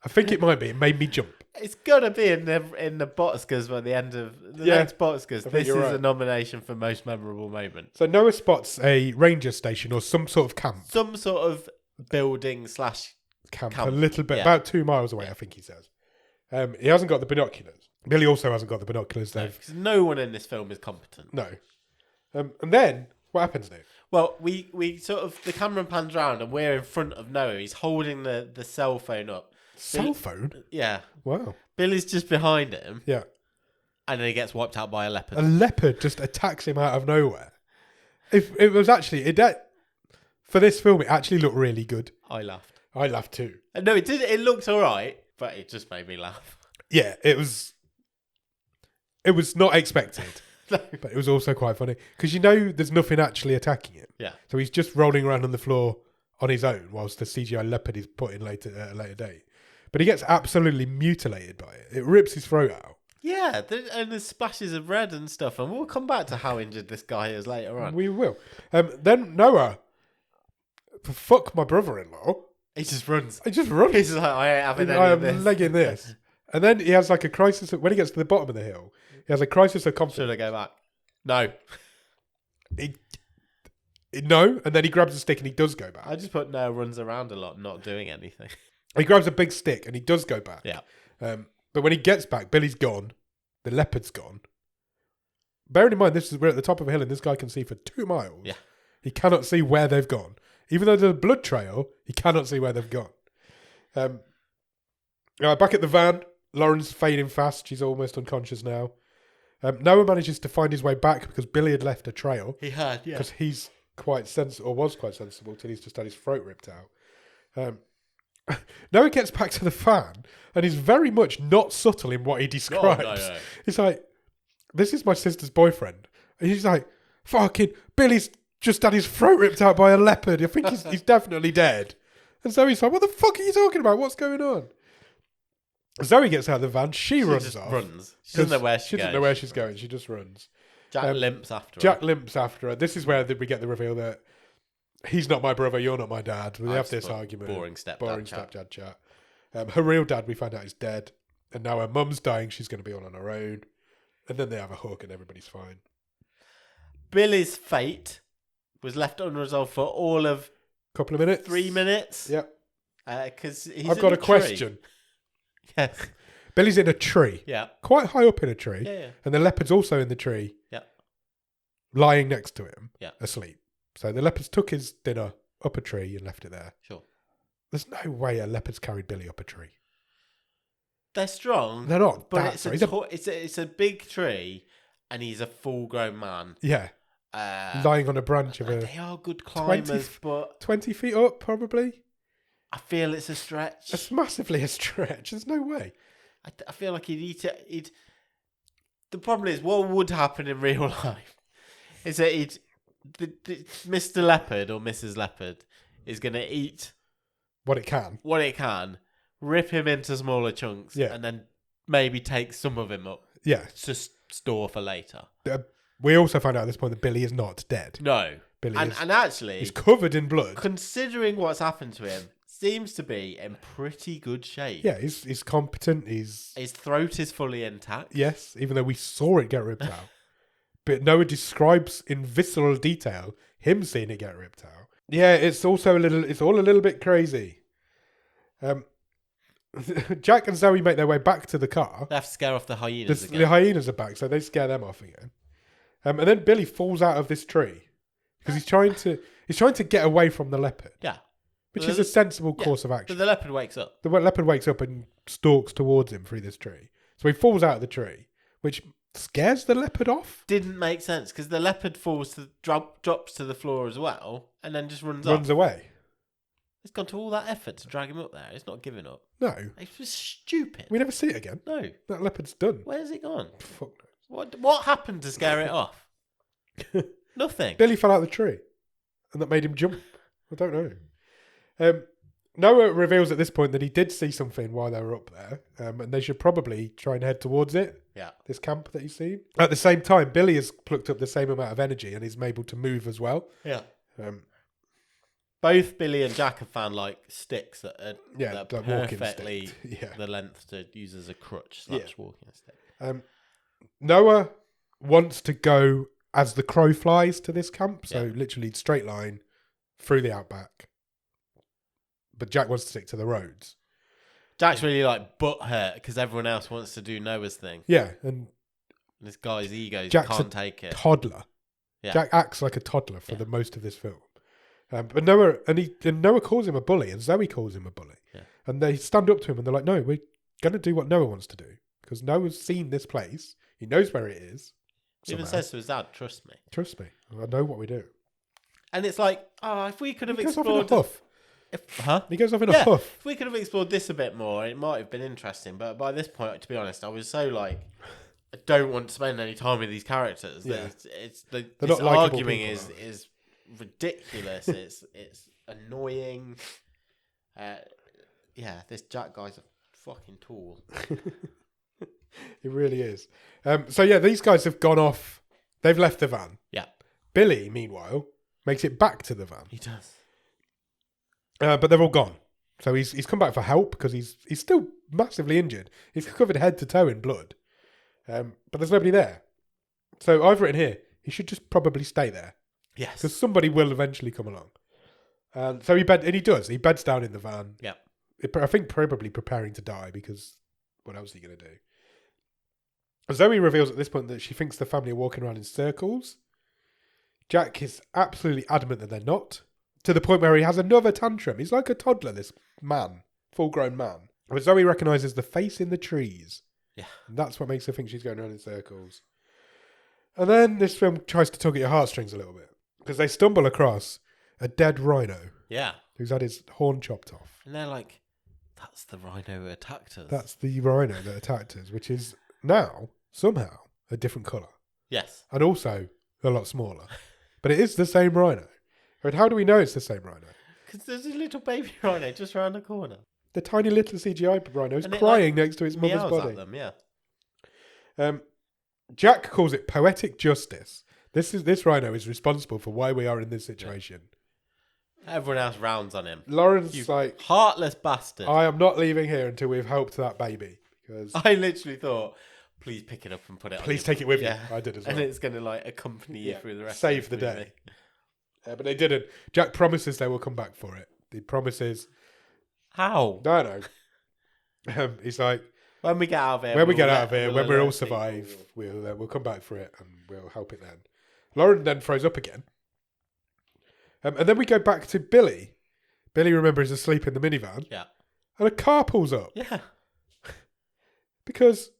Speaker 2: I think it might be. It made me jump.
Speaker 1: It's got to be in the Botscars by the end of the next Botscars. This is a nomination for most memorable moment.
Speaker 2: So Noah spots a ranger station or some sort of camp.
Speaker 1: Some sort of building /
Speaker 2: camp. A little bit, about 2 miles away, I think he says. He hasn't got the binoculars. Billy also hasn't got the binoculars.
Speaker 1: Because no one in this film is competent.
Speaker 2: No. And then, what happens now?
Speaker 1: Well, we sort of, the camera pans round and we're in front of Noah. He's holding the cell phone up.
Speaker 2: Cell phone?
Speaker 1: Yeah.
Speaker 2: Wow.
Speaker 1: Billy's just behind him.
Speaker 2: Yeah.
Speaker 1: And then he gets wiped out by a leopard.
Speaker 2: A leopard just attacks him out of nowhere. It was actually... for this film, it actually looked really good.
Speaker 1: I laughed.
Speaker 2: I laughed too.
Speaker 1: No, it did. It looked all right, but it just made me laugh.
Speaker 2: Yeah, it was not expected.
Speaker 1: No.
Speaker 2: But it was also quite funny. Because there's nothing actually attacking him.
Speaker 1: Yeah.
Speaker 2: So he's just rolling around on the floor on his own, whilst the CGI leopard is put in later at a later date. But he gets absolutely mutilated by it. It rips his throat out.
Speaker 1: Yeah, and there's splashes of red and stuff, and we'll come back to how injured this guy is later on.
Speaker 2: We will. Then Noah, fuck my brother-in-law.
Speaker 1: He just runs.
Speaker 2: He just runs.
Speaker 1: He's like, I ain't having any
Speaker 2: I
Speaker 1: of
Speaker 2: am
Speaker 1: this.
Speaker 2: legging this. And then he has like a crisis. When he gets to the bottom of the hill, he has a crisis of confidence.
Speaker 1: Should I go back? No.
Speaker 2: No, and then he grabs a stick and he does go back.
Speaker 1: I just put Noah runs around a lot, not doing anything.
Speaker 2: He grabs a big stick and he does go back.
Speaker 1: Yeah.
Speaker 2: But when he gets back, Billy's gone. The leopard's gone. Bearing in mind, we're at the top of a hill and this guy can see for 2 miles.
Speaker 1: Yeah.
Speaker 2: He cannot see where they've gone. Even though there's a blood trail, he cannot see where they've gone. Back at the van, Lauren's fading fast. She's almost unconscious now. Noah manages to find his way back because Billy had left a trail.
Speaker 1: He had, yeah.
Speaker 2: Because he's quite sensible, or was quite sensible, till he's just had his throat ripped out. Noah gets back to the fan, and he's very much not subtle in what he describes.
Speaker 1: No.
Speaker 2: He's like, this is my sister's boyfriend. And he's like, fucking, Billy's just had his throat ripped out by a leopard. I think he's definitely dead. And Zoe's like, what the fuck are you talking about? What's going on? Zoe gets out of the van. She runs off.
Speaker 1: She doesn't know where
Speaker 2: she doesn't know where she's going. She just runs.
Speaker 1: Jack limps after her.
Speaker 2: Jack limps after her. This is where we get the reveal that he's not my brother, you're not my dad. We have this argument.
Speaker 1: Boring stepdad
Speaker 2: chat. Her real dad, we find out, is dead. And now her mum's dying. She's going to be all on her own. And then they have a hug and everybody's fine.
Speaker 1: Billy's fate was left unresolved for all of...
Speaker 2: Couple of minutes.
Speaker 1: 3 minutes.
Speaker 2: Yep.
Speaker 1: Because
Speaker 2: I've got a question.
Speaker 1: Yes.
Speaker 2: Billy's in a tree.
Speaker 1: Yeah.
Speaker 2: Quite high up in a tree.
Speaker 1: Yeah.
Speaker 2: And the leopard's also in the tree.
Speaker 1: Yeah.
Speaker 2: Lying next to him.
Speaker 1: Yeah.
Speaker 2: Asleep. So the leopards took his dinner up a tree and left it there.
Speaker 1: Sure.
Speaker 2: There's no way a leopard's carried Billy up a tree.
Speaker 1: They're strong.
Speaker 2: They're not.
Speaker 1: But it's a big tree, and he's a full-grown man.
Speaker 2: Yeah. Lying on a branch of a...
Speaker 1: They are good climbers, but...
Speaker 2: 20 feet up, probably?
Speaker 1: I feel it's a stretch.
Speaker 2: It's massively a stretch. There's no way.
Speaker 1: I feel like he'd eat it. The problem is, what would happen in real life is that Mr. Leopard or Mrs. Leopard is going to eat...
Speaker 2: What it can.
Speaker 1: Rip him into smaller chunks, and then maybe take some of him up.
Speaker 2: Yeah.
Speaker 1: To store for later.
Speaker 2: We also find out at this point that Billy is not dead.
Speaker 1: No.
Speaker 2: Billy
Speaker 1: and actually...
Speaker 2: He's covered in blood.
Speaker 1: Considering what's happened to him, seems to be in pretty good shape.
Speaker 2: Yeah, he's competent. His
Speaker 1: throat is fully intact.
Speaker 2: Yes, even though we saw it get ripped out. But Noah describes in visceral detail him seeing it get ripped out. Yeah, it's all a little bit crazy. Jack and Zoe make their way back to the car.
Speaker 1: They have to scare off the hyenas again.
Speaker 2: The hyenas are back, so they scare them off again. And then Billy falls out of this tree because he's trying to get away from the leopard.
Speaker 1: Yeah.
Speaker 2: Which is a sensible course of action.
Speaker 1: But the leopard wakes up.
Speaker 2: The leopard wakes up and stalks towards him through this tree. So he falls out of the tree, which scares the leopard off.
Speaker 1: Didn't make sense because the leopard drops to the floor as well and then just runs
Speaker 2: away.
Speaker 1: It's gone to all that effort to drag him up there. It's not giving up.
Speaker 2: No.
Speaker 1: It was stupid.
Speaker 2: We never see it again.
Speaker 1: No.
Speaker 2: That leopard's done.
Speaker 1: Where's it gone?
Speaker 2: Fuck
Speaker 1: knows. What happened to scare it off? Nothing.
Speaker 2: Billy fell out of the tree and that made him jump. I don't know. Noah reveals at this point that he did see something while they were up there, and they should probably try and head towards it.
Speaker 1: Yeah.
Speaker 2: This camp that he's seen. At the same time, Billy has plucked up the same amount of energy and is able to move as well.
Speaker 1: Yeah. Both Billy and Jack have found like sticks that are perfectly the length to use as a crutch / walking stick.
Speaker 2: Noah wants to go as the crow flies to this camp, so literally straight line through the outback. But Jack wants to stick to the roads.
Speaker 1: Jack's really like butthurt because everyone else wants to do Noah's thing.
Speaker 2: Yeah, and
Speaker 1: this guy's ego
Speaker 2: can't
Speaker 1: take it.
Speaker 2: Toddler.
Speaker 1: Yeah.
Speaker 2: Jack acts like a toddler for the most of this film. But Noah calls him a bully, and Zoe calls him a bully.
Speaker 1: Yeah.
Speaker 2: And they stand up to him, and they're like, "No, we're going to do what Noah wants to do because Noah's seen this place. He knows where it is."
Speaker 1: He even says to his dad, "Trust me.
Speaker 2: Trust me. I know what we do."
Speaker 1: And it's like, if we could have explored.
Speaker 2: He goes off in a huff.
Speaker 1: If we could have explored this a bit more, it might have been interesting. But by this point, to be honest, I was so like, I don't want to spend any time with these characters.
Speaker 2: Yeah.
Speaker 1: This arguing is ridiculous. it's annoying. Yeah, this Jack guy's a fucking tool.
Speaker 2: It really is. So yeah, these guys have gone off. They've left the van.
Speaker 1: Yeah.
Speaker 2: Billy, meanwhile, makes it back to the van.
Speaker 1: He does.
Speaker 2: But they're all gone. So he's come back for help because he's still massively injured. He's covered head to toe in blood. But there's nobody there. So I've written here, he should just probably stay there.
Speaker 1: Yes.
Speaker 2: Because somebody will eventually come along. And so he does. He beds down in the van.
Speaker 1: Yeah.
Speaker 2: I think probably preparing to die because what else are you going to do? Zoe reveals at this point that she thinks the family are walking around in circles. Jack is absolutely adamant that they're not, to the point where he has another tantrum. He's like a toddler, this man, full-grown man. But Zoe recognises the face in the trees.
Speaker 1: Yeah.
Speaker 2: And that's what makes her think she's going around in circles. And then this film tries to tug at your heartstrings a little bit, because they stumble across a dead rhino.
Speaker 1: Yeah.
Speaker 2: Who's had his horn chopped off.
Speaker 1: And they're like, that's the rhino who attacked us.
Speaker 2: That's the rhino that attacked us, which is now, somehow, a different colour.
Speaker 1: Yes.
Speaker 2: And also a lot smaller. But it is the same rhino. And how do we know it's the same rhino?
Speaker 1: Because there's a little baby rhino just around the corner.
Speaker 2: The tiny little CGI rhino is
Speaker 1: And it,
Speaker 2: crying next to its mother's
Speaker 1: meows
Speaker 2: body.
Speaker 1: at them, yeah.
Speaker 2: Jack calls it poetic justice. This rhino is responsible for why we are in this situation.
Speaker 1: Everyone else rounds on him.
Speaker 2: Lauren's
Speaker 1: You
Speaker 2: like,
Speaker 1: heartless bastard.
Speaker 2: I am not leaving here until we've helped that baby. Because
Speaker 1: I literally thought, please pick it up and put it on.
Speaker 2: please
Speaker 1: your-
Speaker 2: take it with
Speaker 1: Yeah.
Speaker 2: you. I did as well.
Speaker 1: And it's going to like accompany you through the rest
Speaker 2: Save
Speaker 1: of
Speaker 2: the
Speaker 1: the
Speaker 2: day.
Speaker 1: movie.
Speaker 2: But they didn't. Jack promises they will come back for it. He promises.
Speaker 1: How?
Speaker 2: No. He's like,
Speaker 1: When we get out of here.
Speaker 2: when we
Speaker 1: we'll
Speaker 2: get
Speaker 1: let-
Speaker 2: out of here,
Speaker 1: we'll
Speaker 2: when we all
Speaker 1: alert
Speaker 2: survive,
Speaker 1: people.
Speaker 2: we'll come back for it and we'll help it then. Lauren then throws up again. And then we go back to Billy. Billy, remember, is asleep in the minivan.
Speaker 1: Yeah.
Speaker 2: And a car pulls up.
Speaker 1: Yeah.
Speaker 2: Because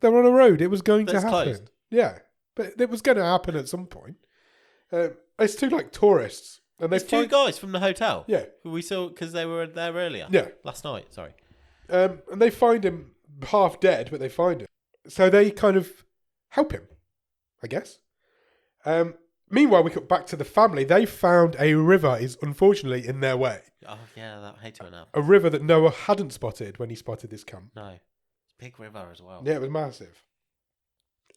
Speaker 2: they're on a road. It was going to
Speaker 1: That's
Speaker 2: happen.
Speaker 1: closed.
Speaker 2: Yeah. But it was going to happen at some point. It's two like tourists. And they
Speaker 1: There's two guys from the hotel.
Speaker 2: Yeah.
Speaker 1: Who we saw because they were there earlier.
Speaker 2: Yeah.
Speaker 1: Last night, sorry.
Speaker 2: And they find him half dead, but they find him. So they kind of help him, I guess. Meanwhile, we cut back to the family. They found a river is unfortunately in their way.
Speaker 1: Oh, yeah, that hate to it now.
Speaker 2: A river that Noah hadn't spotted when he spotted this camp.
Speaker 1: No. It's a big river as well.
Speaker 2: Yeah, it was massive.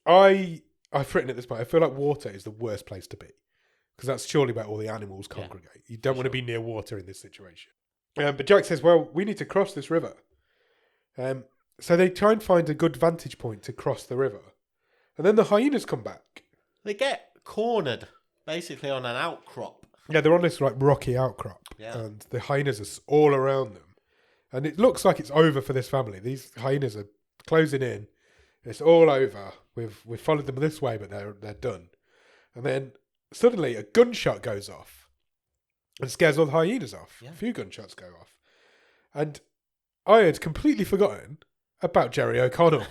Speaker 2: I've written at this point, I feel like water is the worst place to be. Because that's surely where all the animals congregate. You don't want to be near water in this situation. But Jack says, well, we need to cross this river. So they try and find a good vantage point to cross the river. And then the hyenas come back.
Speaker 1: They get cornered, basically, on an outcrop.
Speaker 2: Yeah, they're on this like rocky outcrop.
Speaker 1: Yeah.
Speaker 2: And the hyenas are all around them. And it looks like it's over for this family. These hyenas are closing in. It's all over. We've followed them this way, but they're done. And then suddenly a gunshot goes off and scares all the hyenas off.
Speaker 1: Yeah.
Speaker 2: A few gunshots go off. And I had completely forgotten about Jerry O'Connell.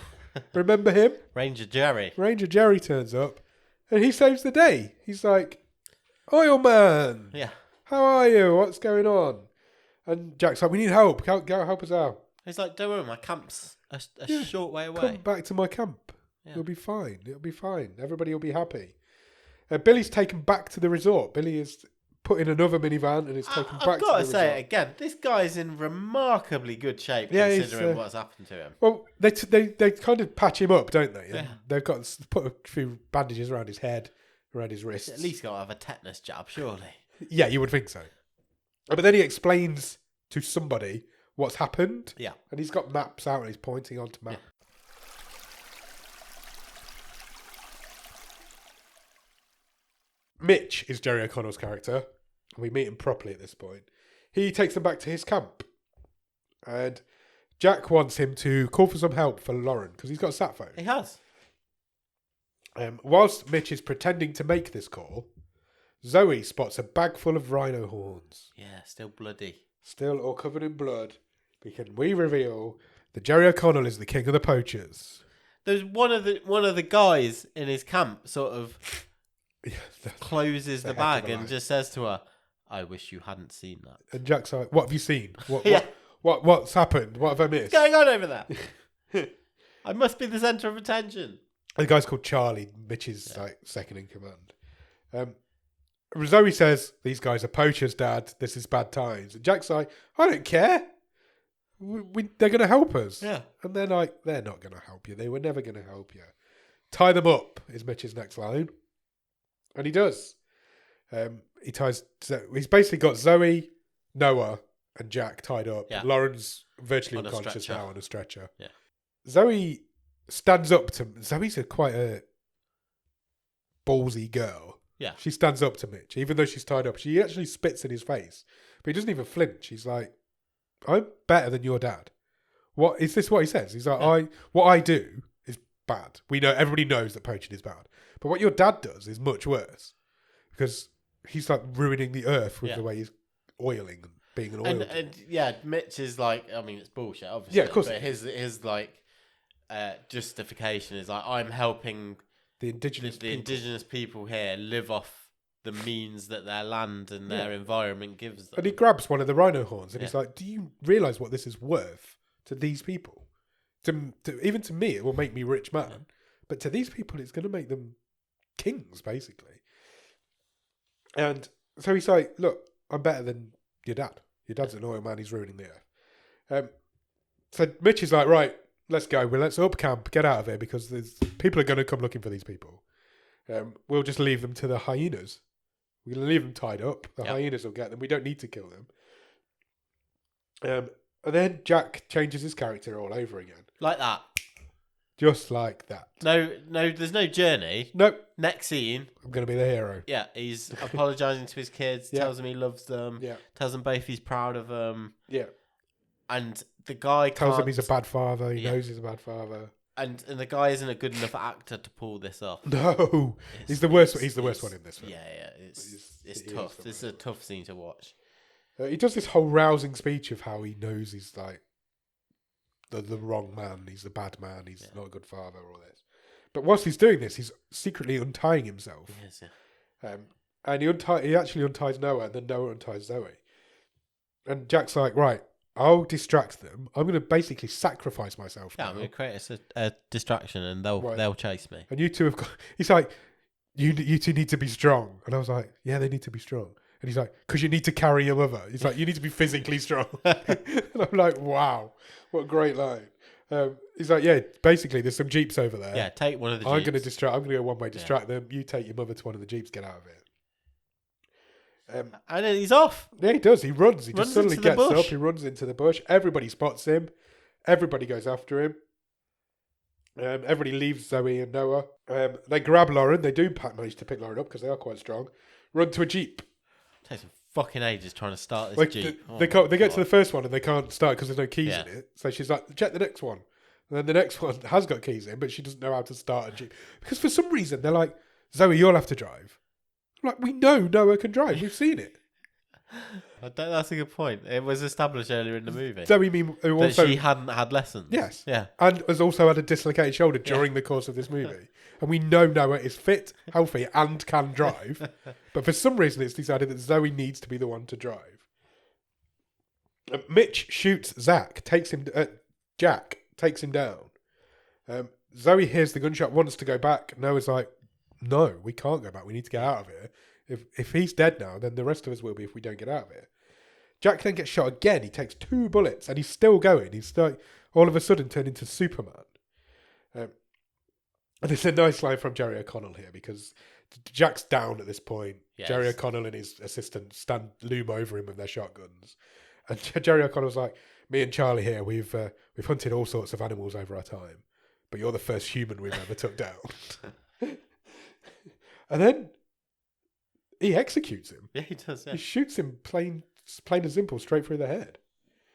Speaker 2: Remember him?
Speaker 1: Ranger Jerry.
Speaker 2: Ranger Jerry turns up and he saves the day. He's like, Oil Man,
Speaker 1: Yeah.
Speaker 2: how are you? What's going on? And Jack's like, we need help. Go help us out.
Speaker 1: He's like, don't worry, my camp's a
Speaker 2: Yeah,
Speaker 1: short way away.
Speaker 2: Come back to my camp.
Speaker 1: Yeah.
Speaker 2: It'll be fine. It'll be fine. Everybody will be happy. Billy's taken back to the resort. Billy is put in another minivan and is taken back
Speaker 1: I've
Speaker 2: to
Speaker 1: got
Speaker 2: the
Speaker 1: to say
Speaker 2: resort.
Speaker 1: it again. This guy's in remarkably good shape
Speaker 2: Yeah, he's,
Speaker 1: considering what's happened to him.
Speaker 2: Well, they kind of patch him up, don't they? And
Speaker 1: Yeah.
Speaker 2: they've got put a few bandages around his head, around his wrists.
Speaker 1: At least got to have a tetanus jab, surely.
Speaker 2: Yeah, you would think so. But then he explains to somebody what's happened.
Speaker 1: Yeah.
Speaker 2: And he's got maps out and he's pointing onto maps. Mitch is Jerry O'Connell's character. We meet him properly at this point. He takes them back to his camp. And Jack wants him to call for some help for Lauren because he's got a sat phone.
Speaker 1: He has.
Speaker 2: Whilst Mitch is pretending to make this call, Zoe spots a bag full of rhino horns.
Speaker 1: Yeah, still bloody.
Speaker 2: Still all covered in blood. We reveal that Jerry O'Connell is the king of the poachers.
Speaker 1: There's one of the guys in his camp sort of closes the
Speaker 2: heck of
Speaker 1: bag
Speaker 2: a
Speaker 1: and
Speaker 2: lie.
Speaker 1: just says to her, I wish you hadn't seen that.
Speaker 2: And Jack's like, what have you seen?
Speaker 1: Yeah.
Speaker 2: What's happened? What have I missed?
Speaker 1: What's going on over there? I must be the centre of attention.
Speaker 2: The guy's called Charlie. Mitch is like second in command. Zoe says, these guys are poachers, Dad. This is bad times. And Jack's like, I don't care. They're going to help us.
Speaker 1: Yeah.
Speaker 2: And they're like, they're not going to help you. They were never going to help you. Tie them up is Mitch's next line. And he does. He's basically got Zoe, Noah, and Jack tied up.
Speaker 1: Yeah.
Speaker 2: Lauren's virtually
Speaker 1: On a
Speaker 2: unconscious
Speaker 1: stretcher.
Speaker 2: now on a stretcher.
Speaker 1: Yeah.
Speaker 2: Zoe stands up to... Zoe's quite a ballsy girl.
Speaker 1: Yeah.
Speaker 2: She stands up to Mitch, even though she's tied up. She actually spits in his face, but he doesn't even flinch. He's like, I'm better than your dad. What is this? What he says? He's like, what I do is bad. We know, everybody knows that poaching is bad, but what your dad does is much worse because he's like ruining the earth with the way he's oiling and being an oil.
Speaker 1: And yeah, Mitch is like, I mean, it's bullshit, obviously.
Speaker 2: Yeah, of course.
Speaker 1: But his like justification is like, I'm helping
Speaker 2: the indigenous
Speaker 1: people here live off the means that their land and their environment gives them.
Speaker 2: And he grabs one of the rhino horns and he's like, do you realise what this is worth to these people? Even to me, it will make me rich man. But to these people, it's going to make them kings, basically. And so he's like, look, I'm better than your dad. Your dad's an oil man. He's ruining the earth. So Mitch is like, right, let's go. Well, let's up camp, get out of here because people are going to come looking for these people. We'll just leave them to the hyenas. We're going to leave them tied up. The hyenas will get them. We don't need to kill them. And then Jack changes his character all over again.
Speaker 1: Like that.
Speaker 2: Just like that.
Speaker 1: No, there's no journey.
Speaker 2: Nope.
Speaker 1: Next scene.
Speaker 2: I'm going to be the hero.
Speaker 1: Yeah, he's apologising to his kids, tells them he loves them, tells them both he's proud of them.
Speaker 2: Yeah.
Speaker 1: And the guy
Speaker 2: tells them he's a bad father. He knows he's a bad father.
Speaker 1: And the guy isn't a good enough actor to pull this off.
Speaker 2: No. He's the worst one in this film.
Speaker 1: Yeah. It's tough. This is a tough scene to watch.
Speaker 2: He does this whole rousing speech of how he knows he's like the wrong man. He's the bad man. He's not a good father. All this, but whilst he's doing this, he's secretly untying himself.
Speaker 1: Yes, yeah.
Speaker 2: And he actually unties Noah, and then Noah unties Zoe. And Jack's like, right, I'll distract them. I'm going to basically sacrifice myself.
Speaker 1: Yeah,
Speaker 2: now.
Speaker 1: I'm going to create a distraction, and they'll chase me.
Speaker 2: And you two have got. He's like, you two need to be strong. And I was like, yeah, they need to be strong. And he's like, because you need to carry your mother. He's like, you need to be physically strong. And I'm like, wow, what a great line. He's like, yeah, basically, there's some Jeeps over there.
Speaker 1: Yeah, take one of the Jeeps.
Speaker 2: I'm going to go one way, distract them. You take your mother to one of the Jeeps, get out of it.
Speaker 1: And then he's off.
Speaker 2: Yeah, he does. He runs. He just suddenly gets
Speaker 1: bush.
Speaker 2: up. He runs into the bush. Everybody spots him. Everybody goes after him. Everybody leaves Zoe and Noah. They grab Lauren. They do manage to pick Lauren up because they are quite strong. Run to a Jeep.
Speaker 1: Takes some fucking ages trying to start this Jeep.
Speaker 2: They get to the first one and they can't start because there's no keys in it. So she's like, check the next one. And then the next one has got keys in, but she doesn't know how to start a Jeep. Because for some reason, they're like, Zoe, you'll have to drive. I'm like, we know Noah can drive. We've seen it.
Speaker 1: That's a good point. It was established earlier in the movie.
Speaker 2: Zoe
Speaker 1: that she hadn't had lessons.
Speaker 2: Yes.
Speaker 1: Yeah.
Speaker 2: And has also had a dislocated shoulder during the course of this movie. And we know Noah is fit, healthy, and can drive. But for some reason, it's decided that Zoe needs to be the one to drive. Mitch shoots Jack takes him down. Zoe hears the gunshot, wants to go back. Noah's like, no, we can't go back. We need to get out of here. If he's dead now, then the rest of us will be if we don't get out of here. Jack then gets shot again. He takes 2 bullets and he's still going. He's like, all of a sudden turned into Superman. And it's a nice line from Jerry O'Connell here because Jack's down at this point. Yes. Jerry O'Connell and his assistant loom over him with their shotguns. And Jerry O'Connell's like, me and Charlie here, we've hunted all sorts of animals over our time, but you're the first human we've ever took down. And then he executes him.
Speaker 1: Yeah, he does. Yeah.
Speaker 2: He shoots him plain and simple, straight through the head.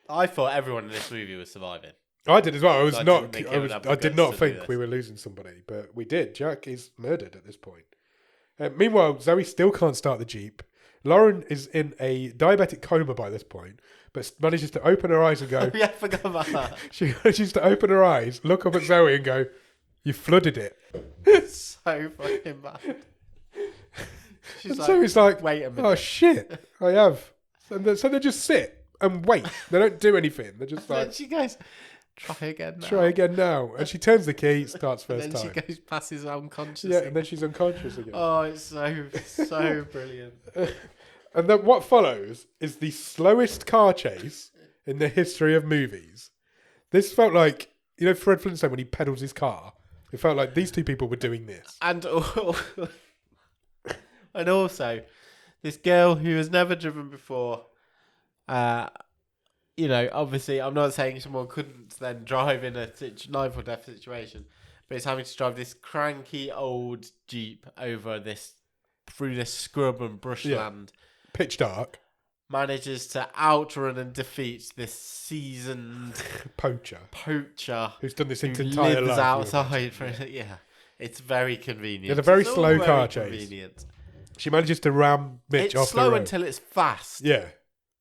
Speaker 1: I thought everyone in this movie was surviving.
Speaker 2: I did as well. I did not think we were losing somebody, but we did. Jack is murdered at this point. Meanwhile, Zoe still can't start the Jeep. Lauren is in a diabetic coma by this point, but manages to open her eyes and go...
Speaker 1: Yeah, I forgot about that.
Speaker 2: She manages to open her eyes, look up at Zoe and go, you flooded it.
Speaker 1: It's so fucking bad.
Speaker 2: She's like, Zoe's like,
Speaker 1: wait a minute.
Speaker 2: Oh, shit, I have. So they just sit and wait. They don't do anything. They're just like...
Speaker 1: She goes... Try again now.
Speaker 2: Try again now. And she turns the key, starts
Speaker 1: And
Speaker 2: first
Speaker 1: then
Speaker 2: time.
Speaker 1: she goes passes unconscious.
Speaker 2: Yeah, and then she's unconscious again.
Speaker 1: Oh, it's so brilliant.
Speaker 2: And then what follows is the slowest car chase in the history of movies. This felt like, you know, Fred Flintstone when he pedals his car. It felt like these two people were doing this.
Speaker 1: And also, this girl who has never driven before, you know, obviously, I'm not saying someone couldn't then drive in a life or death situation, but it's having to drive this cranky old Jeep through this scrub and brushland.
Speaker 2: Pitch dark.
Speaker 1: Manages to outrun and defeat this seasoned
Speaker 2: Poacher.
Speaker 1: Who's
Speaker 2: done this
Speaker 1: who
Speaker 2: his entire
Speaker 1: lives
Speaker 2: life.
Speaker 1: outside. Yeah, it's very convenient.
Speaker 2: It's a very
Speaker 1: all
Speaker 2: slow
Speaker 1: very
Speaker 2: car chase.
Speaker 1: convenient.
Speaker 2: She manages to ram Mitch
Speaker 1: It's
Speaker 2: off
Speaker 1: slow
Speaker 2: the road.
Speaker 1: until it's fast.
Speaker 2: Yeah.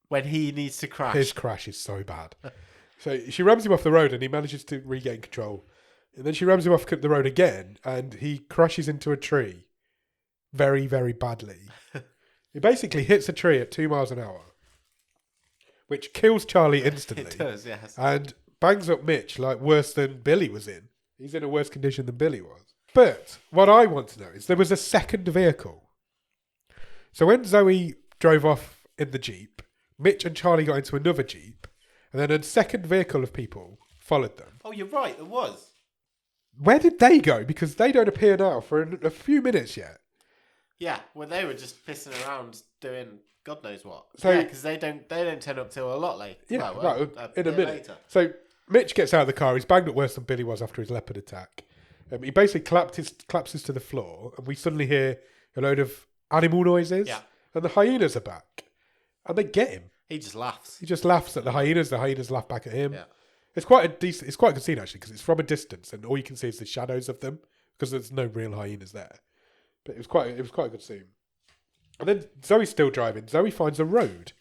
Speaker 1: When he needs to crash.
Speaker 2: His crash is so bad. So she rams him off the road and he manages to regain control. And then she rams him off the road again and he crashes into a tree very, very badly. He basically hits a tree at 2 miles an hour, which kills Charlie instantly.
Speaker 1: It does, yes.
Speaker 2: And bangs up Mitch like worse than Billy was in. He's in a worse condition than Billy was. But what I want to know is there was a second vehicle. So when Zoe drove off in the Jeep, Mitch and Charlie got into another Jeep, and then a second vehicle of people followed them.
Speaker 1: Oh, you're right, there was.
Speaker 2: Where did they go? Because they don't appear now for a few minutes yet.
Speaker 1: Yeah, well, they were just pissing around doing God knows what.
Speaker 2: So,
Speaker 1: yeah, because they don't turn up till a lot later.
Speaker 2: Yeah,
Speaker 1: well,
Speaker 2: in a
Speaker 1: bit
Speaker 2: minute.
Speaker 1: later.
Speaker 2: So Mitch gets out of the car. He's banged up worse than Billy was after his leopard attack. He basically collapses to the floor, and we suddenly hear a load of animal noises.
Speaker 1: Yeah.
Speaker 2: And the hyenas are back, and they get him.
Speaker 1: He just laughs.
Speaker 2: He just laughs at the hyenas. The hyenas laugh back at him.
Speaker 1: Yeah.
Speaker 2: It's quite a good scene actually because it's from a distance, and all you can see is the shadows of them because there's no real hyenas there. But it was quite a good scene. And then Zoe's still driving. Zoe finds a road,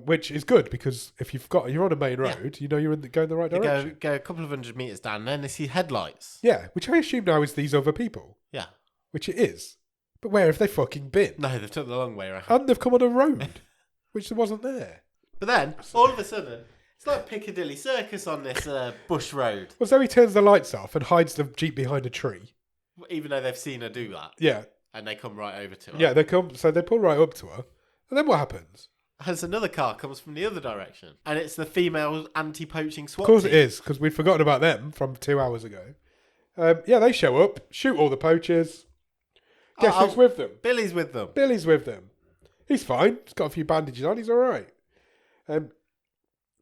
Speaker 2: which is good because if you're on a main road, you know you're going the right direction.
Speaker 1: Go a couple of 100 meters down, and then they see headlights.
Speaker 2: Yeah, which I assume now is these other people.
Speaker 1: Yeah.
Speaker 2: Which it is. But where have they fucking been?
Speaker 1: No, they've took the long way around.
Speaker 2: And they've come on a road, which wasn't there.
Speaker 1: But then, all of a sudden, it's like Piccadilly Circus on this bush road.
Speaker 2: Well, Zoe turns the lights off and hides the Jeep behind a tree.
Speaker 1: Even though they've seen her do that.
Speaker 2: Yeah.
Speaker 1: And they come right over to her.
Speaker 2: Yeah, they pull right up to her. And then what happens?
Speaker 1: As another car comes from the other direction. And it's the female anti-poaching SWAT
Speaker 2: Of course
Speaker 1: team.
Speaker 2: it is, because we'd forgotten about them from 2 hours ago. Yeah, they show up, shoot all the poachers. Guess who's with them?
Speaker 1: Billy's with them.
Speaker 2: Billy's with them. He's fine. He's got a few bandages on. He's all right.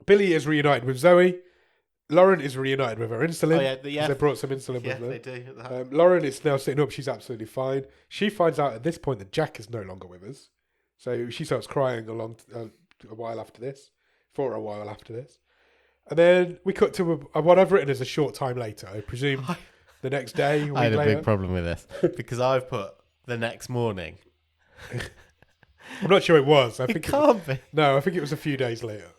Speaker 2: Billy is reunited with Zoe. Lauren is reunited with her insulin.
Speaker 1: Oh, yeah.
Speaker 2: They brought some insulin
Speaker 1: Yeah,
Speaker 2: with them.
Speaker 1: they do.
Speaker 2: Lauren is now sitting up. She's absolutely fine. She finds out at this point that Jack is no longer with us. So she starts crying a while after this. For a while after this. And then we cut to what I've written as a short time later. I presume the next day.
Speaker 1: I had a big problem with this because I've put the next morning.
Speaker 2: I'm not sure it was. I
Speaker 1: It
Speaker 2: think
Speaker 1: can't be.
Speaker 2: No, I think it was a few days later.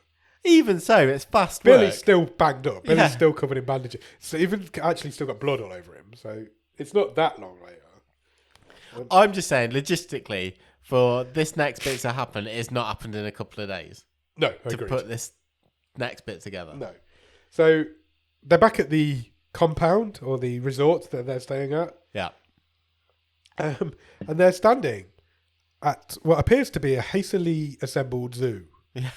Speaker 1: Even so, it's fast
Speaker 2: Billy's
Speaker 1: work.
Speaker 2: still banged up. Billy's
Speaker 1: Yeah.
Speaker 2: still covered in bandages. So even actually still got blood all over him. So it's not that long later.
Speaker 1: I'm just saying, logistically, for this next bit to happen, it's not happened in a couple of days.
Speaker 2: No, I
Speaker 1: to
Speaker 2: agree.
Speaker 1: put this next bit together.
Speaker 2: No. So they're back at the compound or the resort that they're staying at.
Speaker 1: Yeah.
Speaker 2: And they're standing at what appears to be a hastily assembled zoo.
Speaker 1: Yeah.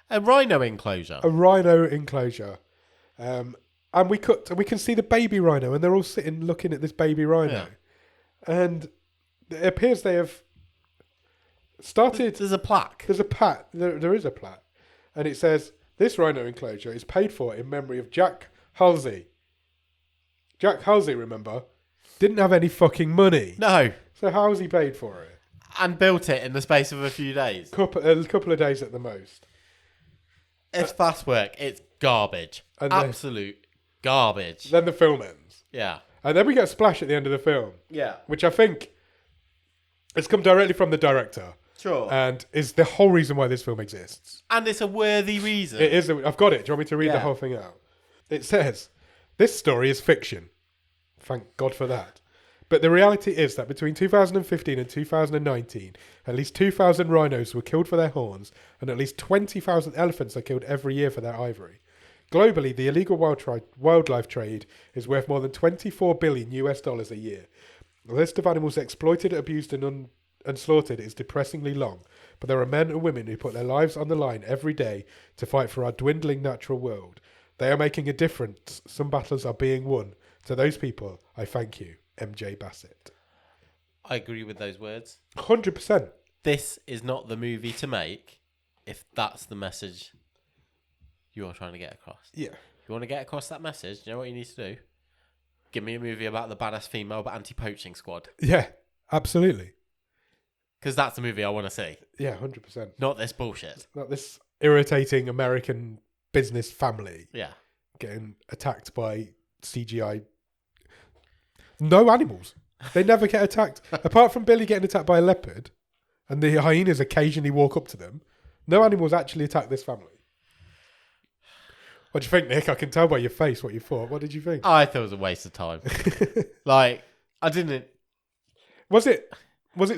Speaker 1: A rhino enclosure.
Speaker 2: A rhino enclosure. And we can see the baby rhino, and they're all sitting looking at this baby rhino. Yeah. And it appears they have started.
Speaker 1: There's a plaque.
Speaker 2: There is a plaque. And it says, this rhino enclosure is paid for in memory of Jack Halsey. Jack Halsey, remember, didn't have any fucking money.
Speaker 1: No.
Speaker 2: So how was he paid for it?
Speaker 1: And built it in the space of a few days.
Speaker 2: A couple of days at the most.
Speaker 1: It's fast work. It's garbage. Absolute garbage.
Speaker 2: Then the film ends.
Speaker 1: Yeah.
Speaker 2: And then we get a splash at the end of the film.
Speaker 1: Yeah.
Speaker 2: Which I think has come directly from the director.
Speaker 1: Sure.
Speaker 2: And is the whole reason why this film exists.
Speaker 1: And it's a worthy reason.
Speaker 2: It is. I've got it. Do you want me to read the whole thing out? It says, this story is fiction. Thank God for that. But the reality is that between 2015 and 2019, at least 2,000 rhinos were killed for their horns, and at least 20,000 elephants are killed every year for their ivory. Globally, the illegal wildlife trade is worth more than $24 billion a year. The list of animals exploited, abused, and slaughtered is depressingly long, but there are men and women who put their lives on the line every day to fight for our dwindling natural world. They are making a difference. Some battles are being won. To those people, I thank you, MJ Bassett.
Speaker 1: I agree with those words.
Speaker 2: 100%.
Speaker 1: This is not the movie to make if that's the message you are trying to get across.
Speaker 2: Yeah.
Speaker 1: If you want to get across that message, you know what you need to do? Give me a movie about the badass female but anti-poaching squad.
Speaker 2: Yeah, absolutely.
Speaker 1: Because that's the movie I want to see.
Speaker 2: Yeah, 100%.
Speaker 1: Not this bullshit.
Speaker 2: Not this irritating American business family
Speaker 1: Yeah.
Speaker 2: getting attacked by CGI. No animals. They never get attacked. Apart from Billy getting attacked by a leopard and the hyenas occasionally walk up to them, no animals actually attack this family. What do you think, Nick? I can tell by your face what you thought. What did you think?
Speaker 1: I thought it was a waste of time. Like, I didn't...
Speaker 2: Was it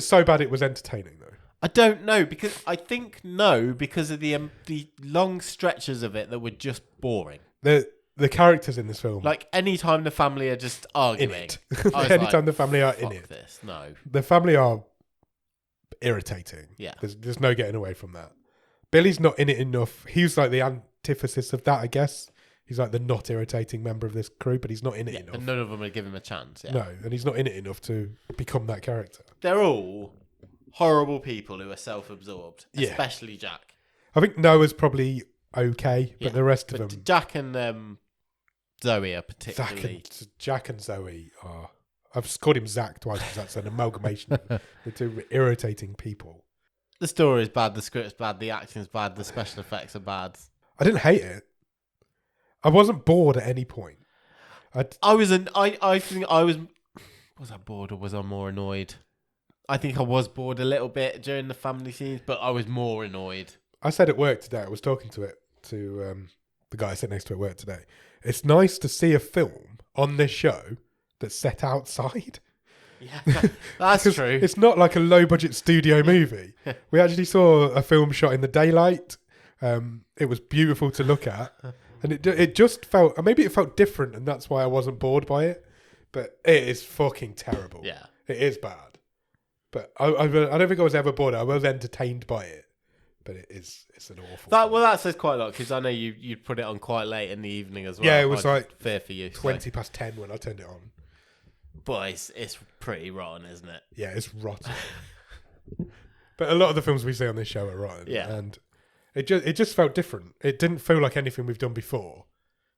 Speaker 2: so bad it was entertaining, though?
Speaker 1: I don't know, because I think no, because of the long stretches of it that were just boring.
Speaker 2: The characters in this film,
Speaker 1: Like, any time the family are just arguing.
Speaker 2: in it.
Speaker 1: I was
Speaker 2: Anytime
Speaker 1: like,
Speaker 2: the family are in
Speaker 1: fuck
Speaker 2: it,
Speaker 1: this, no.
Speaker 2: the family are irritating.
Speaker 1: Yeah.
Speaker 2: There's no getting away from that. Billy's not in it enough. He's like the antithesis of that, I guess. He's like the not irritating member of this crew, but he's not in it enough.
Speaker 1: And none of them would give him a chance. Yeah.
Speaker 2: No, and he's not in it enough to become that character.
Speaker 1: They're all horrible people who are self-absorbed,
Speaker 2: Yeah.
Speaker 1: especially Jack.
Speaker 2: I think Noah's probably okay, but
Speaker 1: Yeah,
Speaker 2: the rest of them...
Speaker 1: Jack and Zoe are particularly...
Speaker 2: Jack and Zoe are... I've called him Zach twice because that's an amalgamation of the two irritating people.
Speaker 1: The story's bad, the script's bad, the acting's bad, the special effects are bad.
Speaker 2: I didn't hate it. I wasn't bored at any point.
Speaker 1: I think I was... Was I bored or was I more annoyed? I think I was bored a little bit during the family scenes, but I was more annoyed.
Speaker 2: I said at work today, I was talking to the guy I sit next to at work today. It's nice to see a film on this show that's set outside.
Speaker 1: Yeah, that's true.
Speaker 2: It's not like a low budget studio movie. We actually saw a film shot in the daylight. It was beautiful to look at. And it just felt, maybe it felt different and that's why I wasn't bored by it. But it is fucking terrible.
Speaker 1: Yeah.
Speaker 2: It is bad. But I don't think I was ever bored. I was entertained by it. But it's an awful film.
Speaker 1: That says quite a lot, because I know you'd put it on quite late in the evening as well.
Speaker 2: Yeah, it was like
Speaker 1: fair for you.
Speaker 2: 20 past 10 when I turned it on.
Speaker 1: But it's pretty rotten, isn't it?
Speaker 2: Yeah, it's rotten. But a lot of the films we see on this show are rotten.
Speaker 1: Yeah.
Speaker 2: And it just felt different. It didn't feel like anything we've done before.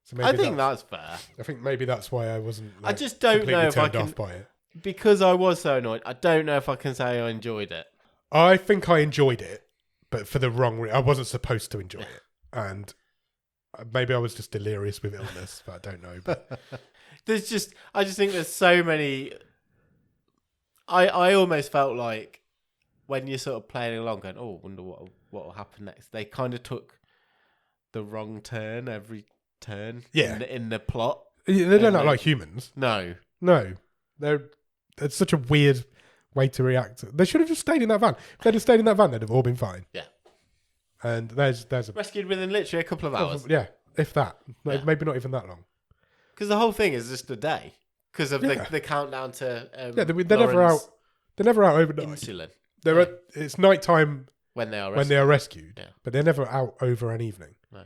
Speaker 2: So maybe
Speaker 1: I think that's fair.
Speaker 2: I think maybe that's why I wasn't.
Speaker 1: I just don't know if I can,
Speaker 2: off by it.
Speaker 1: Because I was so annoyed. I don't know if I can say I enjoyed it.
Speaker 2: I think I enjoyed it, but for the wrong reason. I wasn't supposed to enjoy it, and maybe I was just delirious with illness. But I don't know. But
Speaker 1: I just think there's so many. I almost felt like when you're sort of playing along, going, "Oh, wonder what will happen next." They kind of took the wrong turn every turn.
Speaker 2: Yeah.
Speaker 1: In the plot.
Speaker 2: They don't act like humans.
Speaker 1: No.
Speaker 2: It's such a weird way to react. They should have just stayed in that van. If they'd have stayed in that van, they'd have all been fine.
Speaker 1: Yeah.
Speaker 2: And there's a
Speaker 1: rescued within literally a couple of hours.
Speaker 2: Yeah, if that.
Speaker 1: Yeah.
Speaker 2: Maybe not even that long.
Speaker 1: Because the whole thing is just a day. Because of the countdown to
Speaker 2: they're never out. They're never out overnight.
Speaker 1: Insulin.
Speaker 2: It's night time
Speaker 1: when they are
Speaker 2: rescued.
Speaker 1: Yeah.
Speaker 2: But they're never out over an evening.
Speaker 1: No.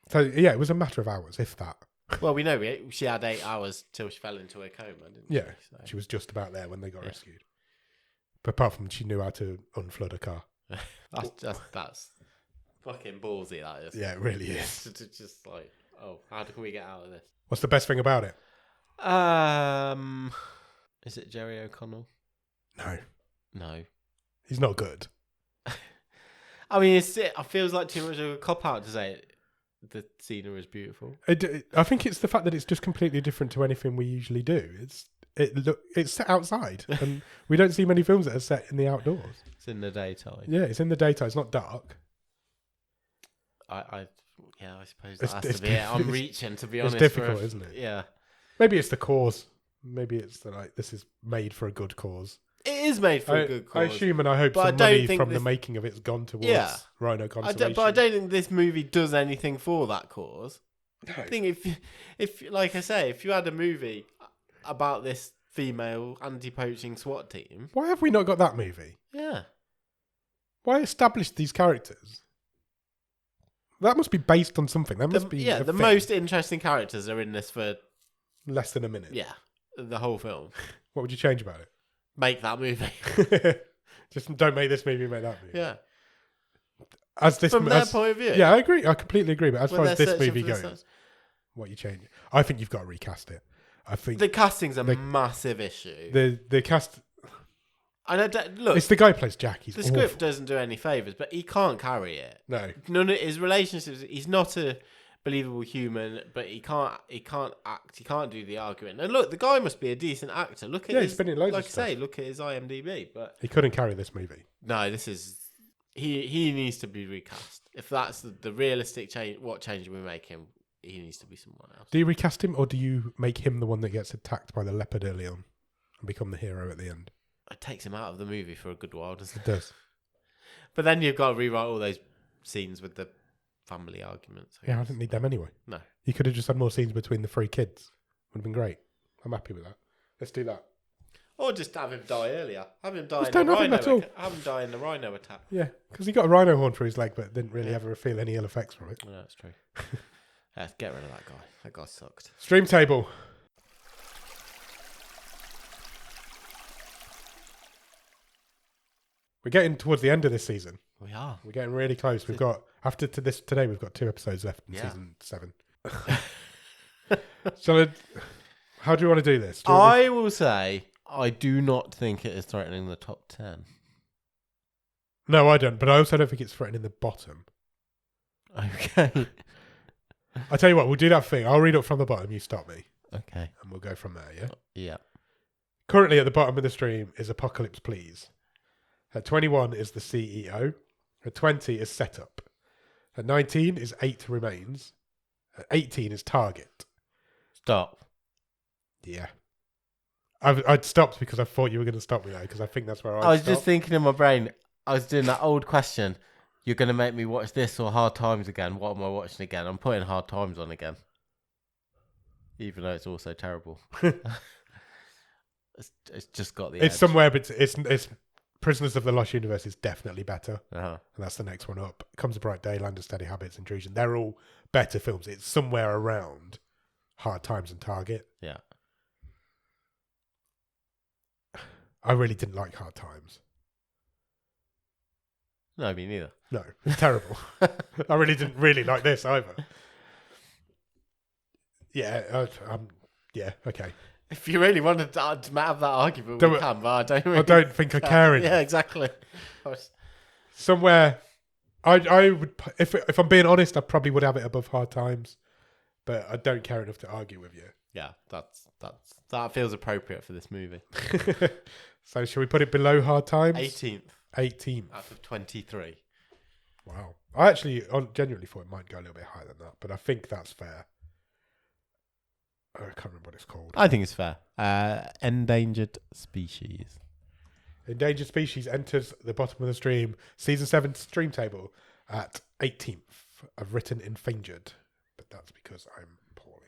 Speaker 2: So yeah, it was a matter of hours, if that.
Speaker 1: Well, we know she had 8 hours till she fell into a coma, didn't she?
Speaker 2: Yeah,
Speaker 1: So.
Speaker 2: she was just about there when they got rescued. But apart from she knew how to unflood a car.
Speaker 1: that's fucking ballsy, that is.
Speaker 2: Yeah, it really is.
Speaker 1: It's just like, oh, how can we get out of this?
Speaker 2: What's the best thing about it?
Speaker 1: Is it Jerry O'Connell? No.
Speaker 2: He's not good.
Speaker 1: I mean, it feels like too much of a cop-out to say the scenery is beautiful.
Speaker 2: I think it's the fact that it's just completely different to anything we usually do. It's set outside, and we don't see many films that are set in the outdoors.
Speaker 1: It's in the daytime.
Speaker 2: Yeah, it's in the daytime. It's not dark.
Speaker 1: I suppose that has to be it. I'm reaching, to be honest.
Speaker 2: It's difficult, isn't it?
Speaker 1: Yeah.
Speaker 2: Maybe it's the cause. Maybe it's this is made for a good cause.
Speaker 1: It is made for a good cause.
Speaker 2: I assume and I hope some money from the making of it's gone towards rhino conservation.
Speaker 1: But I don't think this movie does anything for that cause. I think if like I say, if you had a movie about this female anti-poaching SWAT team,
Speaker 2: Why have we not got that movie?
Speaker 1: yeah,
Speaker 2: Why establish these characters? That must be based on something. That must be
Speaker 1: the
Speaker 2: thing.
Speaker 1: most interesting characters are in this for
Speaker 2: Less than a minute.
Speaker 1: yeah the whole film.
Speaker 2: What would you change about
Speaker 1: Make that movie,
Speaker 2: it? Just don't make this movie, make that movie.
Speaker 1: yeah.
Speaker 2: As this
Speaker 1: From their point of view,
Speaker 2: Yeah, I agree. I completely agree. But as
Speaker 1: when
Speaker 2: far as
Speaker 1: they're
Speaker 2: this
Speaker 1: searching
Speaker 2: movie
Speaker 1: for the
Speaker 2: goes,
Speaker 1: source.
Speaker 2: what you change? I think you've got to recast it. I think
Speaker 1: The casting's a massive issue.
Speaker 2: the cast.
Speaker 1: And I don't, look,
Speaker 2: It's the guy who plays Jack. He's
Speaker 1: the
Speaker 2: awful.
Speaker 1: script doesn't do any favors, but he can't carry it.
Speaker 2: No.
Speaker 1: None of his relationships. He's not a believable human, but he can't act. He can't do the arguing. And look, the guy must be a decent actor. Look at
Speaker 2: Yeah,
Speaker 1: his,
Speaker 2: he's been in loads
Speaker 1: like
Speaker 2: of
Speaker 1: I say,
Speaker 2: stuff.
Speaker 1: look at his IMDb. But
Speaker 2: He couldn't carry this movie.
Speaker 1: no, this is he needs to be recast. If that's the realistic change, what change we're making, he needs to be someone else.
Speaker 2: Do you recast him, or do you make him the one that gets attacked by the leopard early on and become the hero at the end?
Speaker 1: It takes him out of the movie for a good while, doesn't
Speaker 2: It
Speaker 1: it?
Speaker 2: does.
Speaker 1: But then you've got to rewrite all those scenes with the family arguments.
Speaker 2: Yeah, I didn't need them anyway.
Speaker 1: No.
Speaker 2: You could have just had more scenes between the three kids. Would have been great. I'm happy with that. Let's do that.
Speaker 1: Or just have him die earlier. Have him die
Speaker 2: Just
Speaker 1: in the
Speaker 2: don't have him
Speaker 1: rhino.
Speaker 2: at all.
Speaker 1: Have him die in the rhino attack.
Speaker 2: Yeah, because he got a rhino horn through his leg, but didn't really ever feel any ill effects from it.
Speaker 1: No, that's true. Yeah, get rid of that guy. That guy sucked.
Speaker 2: Stream table. We're getting towards the end of this season.
Speaker 1: We are.
Speaker 2: We're getting really close. We've got today. We've got 2 episodes left in
Speaker 1: Yeah.
Speaker 2: season 7. So, how do you want to do this? Do you want
Speaker 1: I will say, I do not think it is threatening the top 10.
Speaker 2: No, I don't. But I also don't think it's threatening the bottom.
Speaker 1: Okay.
Speaker 2: I tell you what, we'll do that thing. I'll read up from the bottom. You stop me,
Speaker 1: Okay.
Speaker 2: and we'll go from there. Yeah.
Speaker 1: Yeah.
Speaker 2: Currently, at the bottom of the stream is Apocalypse Please. At 21 is the CEO. At 20 is Setup. At 19 is 8 Remains. At 18 is Target.
Speaker 1: Stop.
Speaker 2: Yeah. I'd stopped because I thought you were going to stop me though, because I think that's where
Speaker 1: I was just thinking in my brain, I was doing that old question. You're going to make me watch this or Hard Times again. What am I watching again? I'm putting Hard Times on again. Even though it's also terrible. It's just got the edge.
Speaker 2: It's somewhere, but it's Prisoners of the Lost Universe is definitely better.
Speaker 1: Uh-huh.
Speaker 2: And that's the next one up. Comes a Bright Day, Land of Steady Habits, Intrusion. They're all better films. It's somewhere around Hard Times and Target.
Speaker 1: Yeah.
Speaker 2: I really didn't like Hard Times.
Speaker 1: No, me neither.
Speaker 2: No, it's terrible. I really didn't really like this either. Yeah, yeah, okay.
Speaker 1: If you really wanted to have that argument, we can, but I don't really
Speaker 2: I don't think I care enough.
Speaker 1: Yeah, exactly.
Speaker 2: Somewhere, I would, if I'm being honest, I probably would have it above Hard Times, but I don't care enough to argue with you.
Speaker 1: Yeah, that feels appropriate for this movie.
Speaker 2: So shall we put it below Hard Times?
Speaker 1: 18th out of 23.
Speaker 2: Wow. I actually genuinely thought it might go a little bit higher than that, but I think that's fair. I can't remember what it's called.
Speaker 1: I think it's fair. Endangered Species.
Speaker 2: Endangered Species enters the bottom of the stream. Season 7 stream table at 18th. I've written Endangered, but that's because I'm poorly.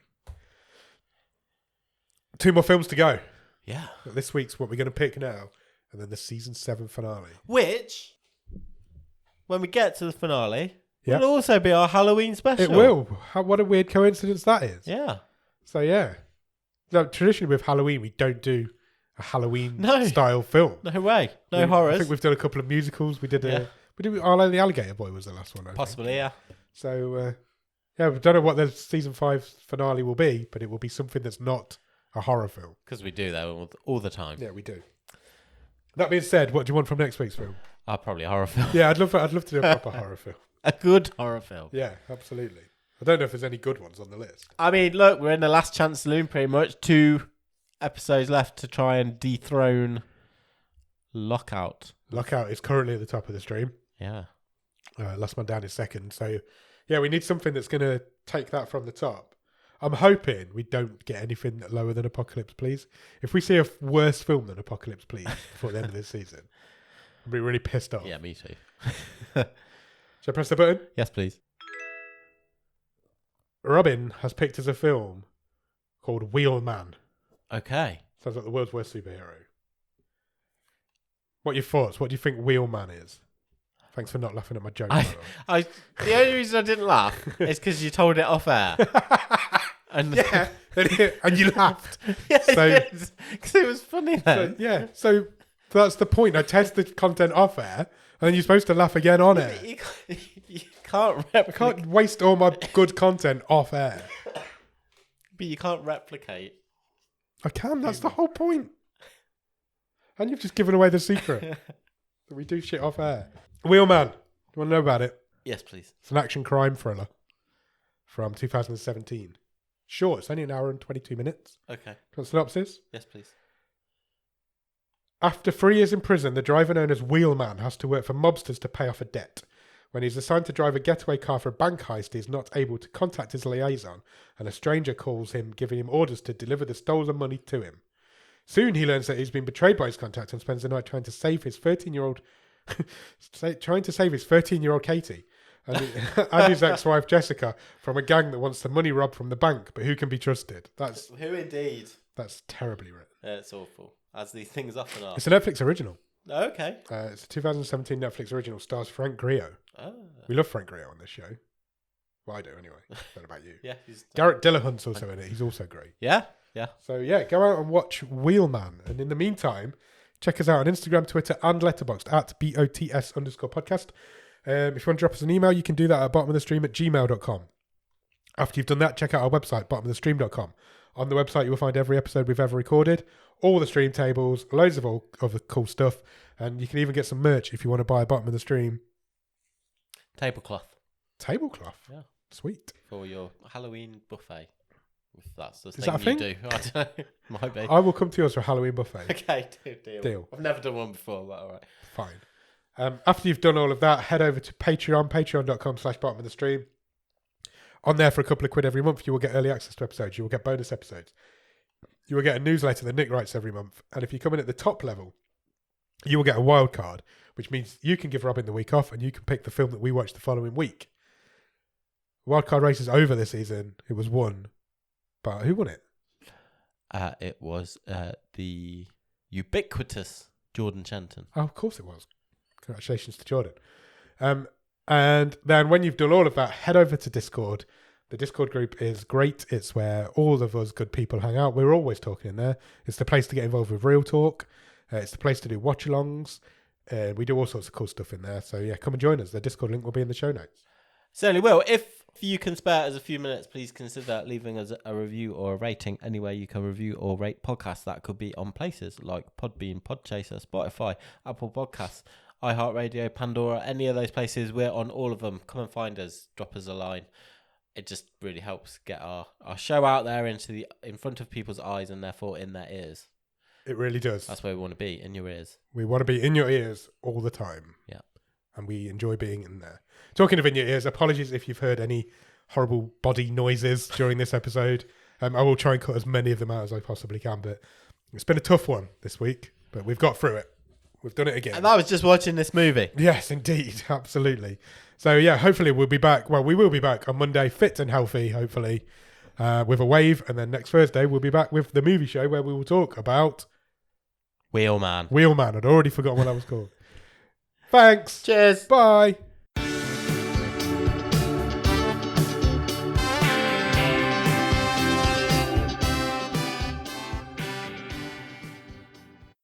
Speaker 2: 2 more films to go.
Speaker 1: Yeah.
Speaker 2: This week's what we're going to pick now, and then the season 7 finale.
Speaker 1: Which, when we get to the finale,
Speaker 2: Yeah.
Speaker 1: will also be our Halloween special.
Speaker 2: It will. What a weird coincidence that is.
Speaker 1: Yeah.
Speaker 2: So yeah. No, traditionally with Halloween, we don't do a Halloween style film.
Speaker 1: No way. No horrors.
Speaker 2: I think we've done a couple of musicals. We did Arlo the Alligator Boy was the last one. I think.
Speaker 1: Possibly, yeah.
Speaker 2: So yeah, we don't know what the season 5 finale will be, but it will be something that's not a horror film.
Speaker 1: Because we do that all the time.
Speaker 2: Yeah, we do. That being said, what do you want from next week's film?
Speaker 1: Probably a horror film.
Speaker 2: Yeah, I'd love to do a proper horror film.
Speaker 1: A good horror film.
Speaker 2: Yeah, absolutely. I don't know if there's any good ones on the list.
Speaker 1: I mean, look, we're in the last chance saloon pretty much. 2 episodes left to try and dethrone Lockout.
Speaker 2: Lockout is currently at the top of the stream.
Speaker 1: Yeah.
Speaker 2: Last Man Down is second. So, yeah, we need something that's going to take that from the top. I'm hoping we don't get anything lower than Apocalypse Please. If we see a worse film than Apocalypse Please before the end of this season, I'll be really pissed off.
Speaker 1: Yeah, me too.
Speaker 2: Shall I press the button?
Speaker 1: Yes, please.
Speaker 2: Robin has picked as a film called Wheelman.
Speaker 1: Okay.
Speaker 2: Sounds like the world's worst superhero. What are your thoughts? What do you think Wheelman is? Thanks for not laughing at my joke. by the way.
Speaker 1: The only reason I didn't laugh is because you told it off air. And
Speaker 2: Yeah, and you laughed.
Speaker 1: yeah,
Speaker 2: So-
Speaker 1: because it was funny then.
Speaker 2: So that's the point. I test the content off air, and then you're supposed to laugh again on air.
Speaker 1: You can't
Speaker 2: I
Speaker 1: replicate.
Speaker 2: can't waste all my good content off air.
Speaker 1: But you can't replicate.
Speaker 2: I can. That's the whole point. And you've just given away the secret that we do shit off air. Wheelman. Do you want to know about it?
Speaker 1: Yes, please.
Speaker 2: It's an action crime thriller from 2017. Short. It's only an hour and 22 minutes.
Speaker 1: Okay.
Speaker 2: Do you want a synopsis?
Speaker 1: Yes, please.
Speaker 2: After 3 years in prison, the driver known as Wheelman has to work for mobsters to pay off a debt. When he's assigned to drive a getaway car for a bank heist, he is not able to contact his liaison, and a stranger calls him, giving him orders to deliver the stolen money to him. Soon he learns that he's been betrayed by his contact and spends the night trying to save his 13-year-old Katie and his ex-wife Jessica from a gang that wants the money robbed from the bank, but who can be trusted?
Speaker 1: Who indeed?
Speaker 2: That's terribly written.
Speaker 1: It's awful, as these things often are.
Speaker 2: It's a Netflix original.
Speaker 1: Okay.
Speaker 2: It's a 2017 Netflix original. Stars Frank Grillo.
Speaker 1: Oh.
Speaker 2: We love Frank Grillo on this show. Well, I do anyway. I don't know about you.
Speaker 1: Yeah.
Speaker 2: Garrett Dillahunt's also in it. He's also great.
Speaker 1: Yeah. Yeah.
Speaker 2: So yeah, go out and watch Wheelman. And in the meantime, check us out on Instagram, Twitter, and Letterboxd at BOTS_podcast. If you want to drop us an email, you can do that at bottomofthestream@gmail.com. After you've done that, check out our website, bottomofthestream.com. On the website, you will find every episode we've ever recorded, all the stream tables, loads of all other cool stuff, and you can even get some merch if you want to buy a Bottom of the Stream
Speaker 1: Tablecloth.
Speaker 2: tablecloth.
Speaker 1: Yeah.
Speaker 2: Sweet.
Speaker 1: For your Halloween buffet. If that's the
Speaker 2: Is
Speaker 1: thing
Speaker 2: that a thing?
Speaker 1: you do. I don't know. Might be.
Speaker 2: I will come to yours for a Halloween buffet.
Speaker 1: Okay, deal.
Speaker 2: Deal.
Speaker 1: I've never done one before, but all right.
Speaker 2: Fine. After you've done all of that, head over to Patreon, patreon.com/bottom of the stream. On there for a couple of quid every month, you will get early access to episodes. You will get bonus episodes. You will get a newsletter that Nick writes every month. And if you come in at the top level, you will get a wild card, which means you can give Robin the week off and you can pick the film that we watch the following week. Wild card race is over this season. It was won. But who won it?
Speaker 1: It was the ubiquitous Jordan Shenton.
Speaker 2: Oh, of course it was. Congratulations to Jordan. And then when you've done all of that, head over to Discord. The Discord group is great. It's where all of us good people hang out. We're always talking in there. It's the place to get involved with real talk. It's the place to do watch-alongs. We do all sorts of cool stuff in there. So yeah, come and join us. The Discord link will be in the show notes.
Speaker 1: Certainly will. If you can spare us a few minutes, please consider leaving us a review or a rating anywhere you can review or rate podcasts. That could be on places like Podbean, Podchaser, Spotify, Apple Podcasts, iHeartRadio, Pandora, any of those places. We're on all of them. Come and find us. Drop us a line. It just really helps get our show out there in front of people's eyes and therefore in their ears.
Speaker 2: It really does.
Speaker 1: That's where we want to be, in your ears.
Speaker 2: We want to be in your ears all the time.
Speaker 1: Yeah.
Speaker 2: And we enjoy being in there. Talking of in your ears, apologies if you've heard any horrible body noises during this episode. I will try and cut as many of them out as I possibly can, but it's been a tough one this week, but we've got through it. We've done it again.
Speaker 1: And I was just watching this movie.
Speaker 2: Yes, indeed. Absolutely. So yeah, hopefully we'll be back. Well, we will be back on Monday, fit and healthy, hopefully, with a wave. And then next Thursday, we'll be back with the movie show where we will talk about
Speaker 1: Wheelman.
Speaker 2: Wheelman. I'd already forgotten what that was called. Thanks.
Speaker 1: Cheers.
Speaker 2: Bye.